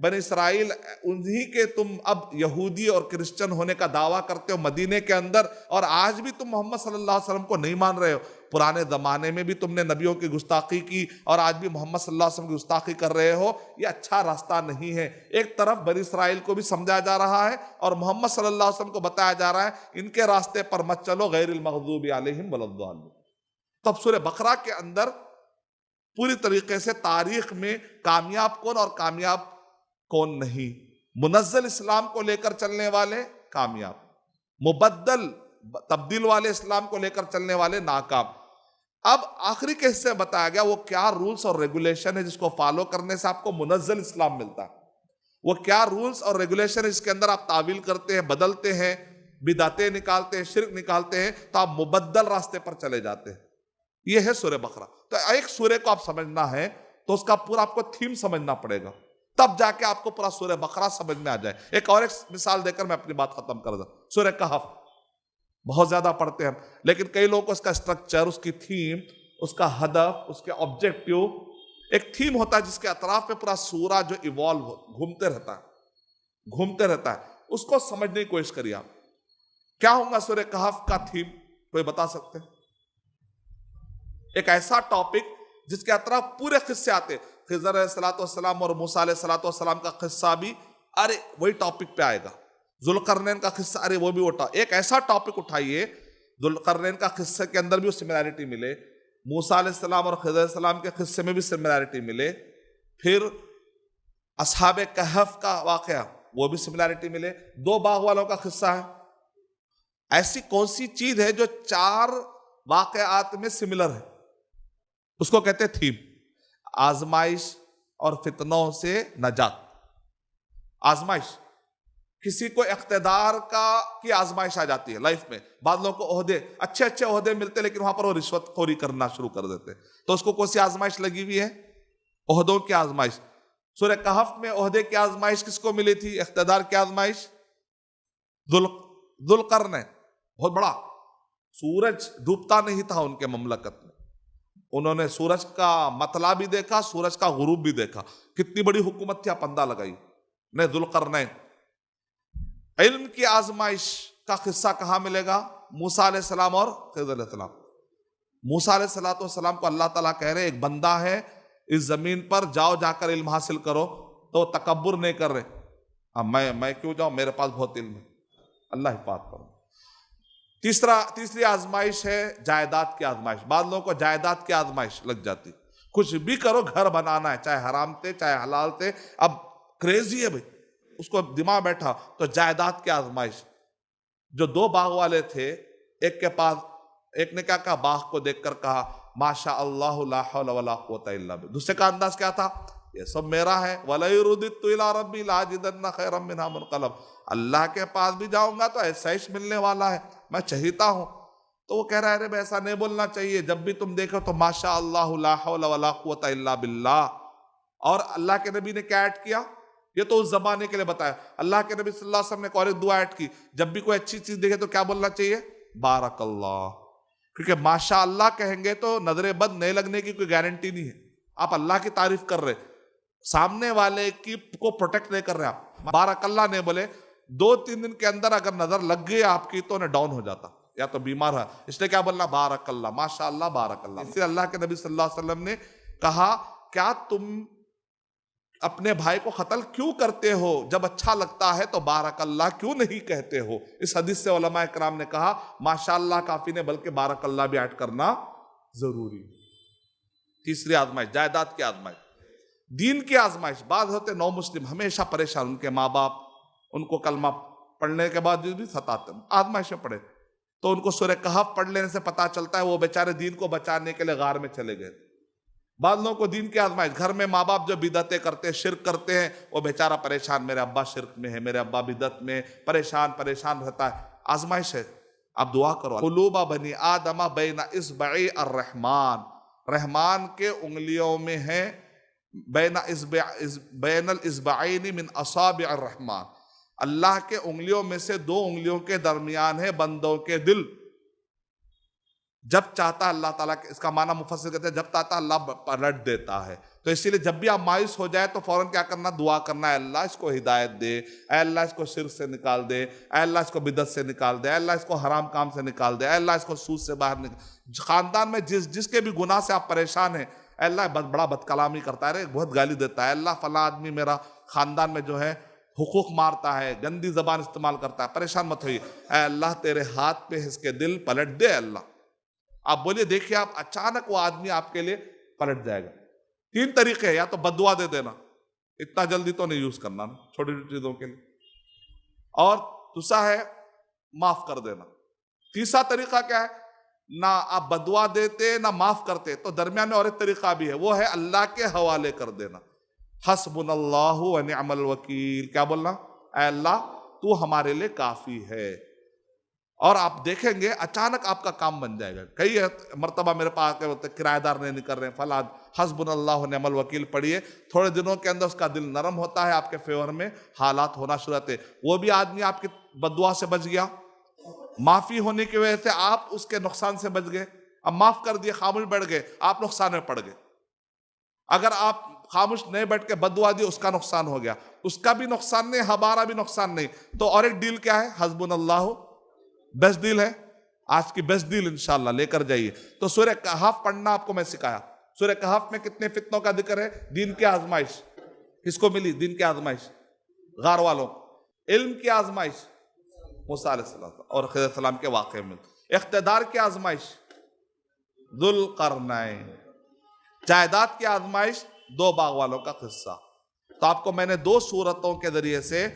بنی اسرائیل انہی کے تم اب یہودی اور کرسچن ہونے کا دعویٰ کرتے ہو مدینے کے اندر، اور آج بھی تم محمد صلی اللہ علیہ وسلم کو نہیں مان رہے ہو۔ پرانے زمانے میں بھی تم نے نبیوں کی گستاخی کی اور آج بھی محمد صلی اللہ علیہ وسلم کی گستاخی کر رہے ہو، یہ اچھا راستہ نہیں ہے۔ ایک طرف بنی اسرائیل کو بھی سمجھایا جا رہا ہے اور محمد صلی اللہ علیہ وسلم کو بتایا جا رہا ہے ان کے راستے پر مت چلو، غیر المغضوب علیہم ولا الضالین۔ تب سورہ بقرہ کے اندر پوری طریقے سے تاریخ میں کامیاب کون اور کامیاب کون نہیں، منزل اسلام کو لے کر چلنے والے کامیاب، مبدل تبدیل والے اسلام کو لے کر چلنے والے ناکام۔ اب آخری کے حصے بتایا گیا وہ کیا رولز اور ریگولیشن ہے جس کو فالو کرنے سے آپ کو منزل اسلام ملتا ہے، وہ کیا رولز اور ریگولیشن ہے جس کے اندر آپ تعویل کرتے ہیں، بدلتے ہیں، بدعتیں نکالتے ہیں، شرک نکالتے ہیں تو آپ مبدل راستے پر چلے جاتے ہیں۔ یہ ہے سورہ بقرہ۔ تو ایک سورہ کو آپ سمجھنا ہے تو اس کا پورا آپ کو تھیم سمجھنا پڑے گا، تب جا کے آپ کو پورا سورہ بقرہ سمجھ میں آ جائے۔ ایک مثال دے کر میں اپنی بات ختم کر دوں۔ سورہ کہف بہت زیادہ پڑھتے ہیں ہم، لیکن کئی لوگوں کو اس کا سٹرکچر، اس کی تھیم، اس کا ہدف، اس کے آبجیکٹیو، ایک تھیم ہوتا ہے جس کے اطراف میں پورا سورہ جو ایوالو گھومتے رہتا ہے، اس کو سمجھنے کی کوشش کریے آپ۔ کیا ہوگا سورہ کہف کا تھیم؟ کوئی بتا سکتے ہیں؟ ایک ایسا ٹاپک جس کے اطراف پورے قصے آتے، خضر علیہ السلام اور موسیٰ علیہ السلام کا قصہ بھی ارے وہی ٹاپک پہ آئے گا، ذوالقرنین کا قصہ ارے وہ بھی ایک ایسا ٹاپک اٹھائیے ذوالقرنین کا قصے کے اندر بھی وہ سملیرٹی ملے، موسیٰ علیہ السلام اور خضر علیہ السلام کے قصے میں بھی سملیرٹی ملے، پھر اصحاب کہف کا واقعہ وہ بھی سملیرٹی ملے، 2 باغ والوں کا قصہ ہے۔ ایسی کون سی چیز ہے جو 4 واقعات میں سملر ہے؟ اس کو کہتے ہیں تھیم۔ آزمائش اور فتنوں سے نجات۔ آزمائش، کسی کو اقتدار کی آزمائش آ جاتی ہے لائف میں، بعض لوگوں کو عہدے، اچھے عہدے ملتے لیکن وہاں پر وہ رشوت خوری کرنا شروع کر دیتے، تو اس کو کون سی آزمائش لگی ہوئی ہے؟ عہدوں کی آزمائش۔ سورہ کہف میں عہدے کی آزمائش کس کو ملی تھی؟ اقتدار کی آزمائش ذوالقرنین، بہت بڑا، سورج ڈوبتا نہیں تھا ان کے مملکت میں، انہوں نے سورج کا مطلع بھی دیکھا، سورج کا غروب بھی دیکھا، کتنی بڑی حکومت تھی، آپ اندازہ لگائی نے ذوالقرنین۔ علم کی آزمائش کا قصہ کہاں ملے گا؟ موسیٰ علیہ السلام اور خضر علیہ السلام۔ موسیٰ علیہ السلام کو اللہ تعالیٰ کہہ رہے ایک بندہ ہے اس زمین پر، جاؤ جا کر علم حاصل کرو، تو تکبر نہیں کر رہے، میں کیوں جاؤں، میرے پاس بہت علم ہے، اللہ حفاظت کرو۔ تیسری آزمائش ہے جائیداد کی آزمائش۔ بعض لوگوں کو جائیداد کی آزمائش لگ جاتی، کچھ بھی کرو گھر بنانا ہے، چاہے حرام تھے چاہے حلال تھے، اب کریزی ہے بھائی، اس کو دماغ بیٹھا، تو جائیداد کی آزمائش۔ جو 2 باغ والے تھے، ایک کے پاس، ایک نے کیا کہا، باغ کو دیکھ کر کہا ماشاء اللہ لا حول ولا قوت الا باللہ، دوسرے کا انداز کیا تھا، یہ سب میرا ہے، وَلَئِن رُدِدتُّ إِلَىٰ رَبِّي لَأَجِدَنَّ خَيْرًا مِنْهَا مُنْقَلَبًا، اللہ کے پاس بھی جاؤں گا تو ایسا ہی ملنے والا ہے، میں چہیتا ہوں۔ تو وہ کہہ رہا ہے ایسا نہیں بولنا چاہیے، جب بھی تم دیکھو تو ماشاء اللہ لا حول ولا قوت الا باللہ۔ اور اللہ کے نبی نے کیا ایڈ کیا؟ یہ تو اس زمانے کے لیے بتایا، اللہ کے نبی صلی اللہ علیہ وسلم نے اور ایک دعا ایڈ کی، جب بھی کوئی اچھی چیز دیکھے تو کیا بولنا چاہیے؟ بارک اللہ، کیونکہ ماشاء اللہ کہیں گے تو نظر بد نہیں لگنے کی کوئی گارنٹی نہیں ہے، آپ اللہ کی تعریف کر رہے، سامنے والے کی کو پروٹیکٹ نہیں کر رہے، آپ بارک اللہ نہیں بولے، 2-3 دن کے اندر اگر نظر لگ گئی آپ کی تو انہیں ڈاؤن ہو جاتا، یا تو بیمار ہے، اس لیے کیا بولنا؟ بارک اللہ، ماشاء اللہ، بارک اللہ۔ اس لیے اللہ کے نبی صلی اللہ علیہ وسلم نے کہا کیا تم اپنے بھائی کو قتل کیوں کرتے ہو؟ جب اچھا لگتا ہے تو بارک اللہ کیوں نہیں کہتے ہو؟ اس حدیث سے علماء کرام نے کہا ماشاء اللہ کافی نہیں بلکہ بارک اللہ بھی ایڈ کرنا ضروری۔ تیسری آزمائش جائیداد کی آزمائش، دین کی آزمائش۔ بعض ہوتے نو مسلم ہمیشہ پریشان، ان کے ماں باپ ان کو کلمہ پڑھنے کے بعد بھی ستاتے، آزمائشیں پڑھے تو ان کو سورہ کہف پڑھ لینے سے پتا چلتا ہے وہ بیچارے دین کو بچانے کے لیے غار میں چلے گئے۔ بعض لوگوں کو دین کی آزمائش، گھر میں ماں باپ جو بدعتیں کرتے ہیں، شرک کرتے ہیں، وہ بیچارہ پریشان، میرے ابا شرک میں ہے، میرے ابا بدعت میں، پریشان رہتا ہے، آزمائش ہے۔ اب دعا کرو، قلوب بنی آدم بین اصبعی الرحمن، رحمان کے انگلیوں میں ہے، بین الاصبعین من اصابع الرحمن، اللہ کے انگلیوں میں سے 2 انگلیوں کے درمیان ہے بندوں کے دل۔ جب چاہتا اللہ تعالیٰ، اس کا معنی مفسر کہتے ہیں جب چاہتا اللہ پلٹ دیتا ہے. تو اسی لیے جب بھی آپ مایوس ہو جائے تو فوراً کیا کرنا؟ دعا کرنا ہے اللہ اس کو ہدایت دے، اے اللہ اس کو شرک سے نکال دے، اے اللہ اس کو بدعت سے نکال دے، اے اللہ اس کو حرام کام سے نکال دے، اے اللہ اس کو سود سے باہر نکال. خاندان میں جس کے بھی گناہ سے آپ پریشان ہیں، اے اللہ بڑا بد کلامی کرتا ہے، بہت گالی دیتا ہے، اللہ فلاں آدمی میرا خاندان میں جو ہے حقوق مارتا ہے، گندی زبان استعمال کرتا ہے، پریشان مت ہوئیے، اے اللہ تیرے ہاتھ پہ اس کے دل پلٹ دے اللہ. آپ بولیے، دیکھیے آپ اچانک وہ آدمی آپ کے لیے پلٹ جائے گا. 3 طریقے ہیں، یا تو بددعا دے دینا، اتنا جلدی تو نہیں یوز کرنا چھوٹی چھوٹی چیزوں کے لیے، اور دوسرا ہے معاف کر دینا. تیسرا طریقہ کیا ہے؟ نہ آپ بددعا دیتے نہ معاف کرتے، تو درمیان میں اور ایک طریقہ بھی ہے، وہ ہے اللہ کے حوالے کر دینا. حسبنا اللہ و نعم الوکیل. کیا بولنا؟ اے اللہ تو ہمارے لیے کافی ہے. اور آپ دیکھیں گے اچانک آپ کا کام بن جائے گا. کئی مرتبہ میرے پاس آتے ہوتے کرایہ دار نہیں کر رہے ہیں فلاں، حسبنا اللہ و نعم الوکیل پڑھیے، تھوڑے دنوں کے اندر اس کا دل نرم ہوتا ہے، آپ کے فیور میں حالات ہونا شروع ہوتے. وہ بھی آدمی آپ کی بددعا سے بچ گیا، معافی ہونے کی وجہ سے آپ اس کے نقصان سے بچ گئے. اب معاف کر دیے، خاموش بیٹھ گئے، آپ نقصان میں پڑ گئے. اگر آپ خاموش نہیں بیٹھ کے بددعا دی، اس کا نقصان ہو گیا، اس کا بھی نقصان نہیں، ہمارا بھی نقصان نہیں. تو اور ایک ڈیل کیا ہے؟ حسبنا اللہ. بیسٹ ڈیل ہے، آج کی بیسٹ ڈیل انشاءاللہ لے کر جائیے. تو سورہ کہف پڑھنا آپ کو میں سکھایا. سورہ کہف میں کتنے فتنوں کا ذکر ہے؟ دین کی آزمائش. کس کو ملی دین کی آزمائش؟ غار والوں. علم کی آزمائش موسیٰ علیہ السلام اور خضر علیہ السلام کے واقعے میں. اقتدار کی آزمائش ذوالقرنین. جائیداد کی آزمائش 2 باغ والوں کا قصہ. تو آپ کو میں نے 2 صورتوں کے ذریعے سے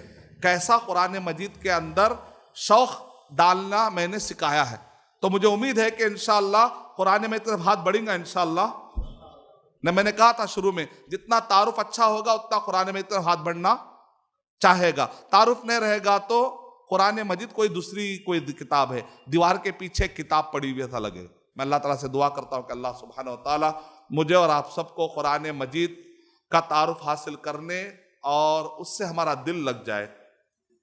کیسا قرآن مجید کے اندر شوق ڈالنا میں نے سکھایا ہے. تو مجھے امید ہے کہ انشاءاللہ قرآن میں طرف ہاتھ بڑھیں گا انشاءاللہ. میں نے کہا تھا شروع میں، جتنا تعارف اچھا ہوگا اتنا قرآن میں طرف ہاتھ بڑھنا چاہے گا. تعارف نہیں رہے گا تو قرآن مجید کوئی کتاب ہے، دیوار کے پیچھے کتاب پڑھی ہوئی ایسا لگے. میں اللہ تعالیٰ سے دعا کرتا ہوں کہ اللہ سبحانہ و تعالیٰ مجھے اور آپ سب کو قرآن مجید کا تعارف حاصل کرنے اور اس سے ہمارا دل لگ جائے،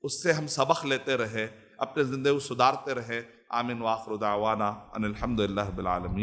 اس سے ہم سبق لیتے رہے، اپنے زندگی کو سدھارتے رہے. آمین. وآخر دعوانا ان الحمد للہ رب العالمین.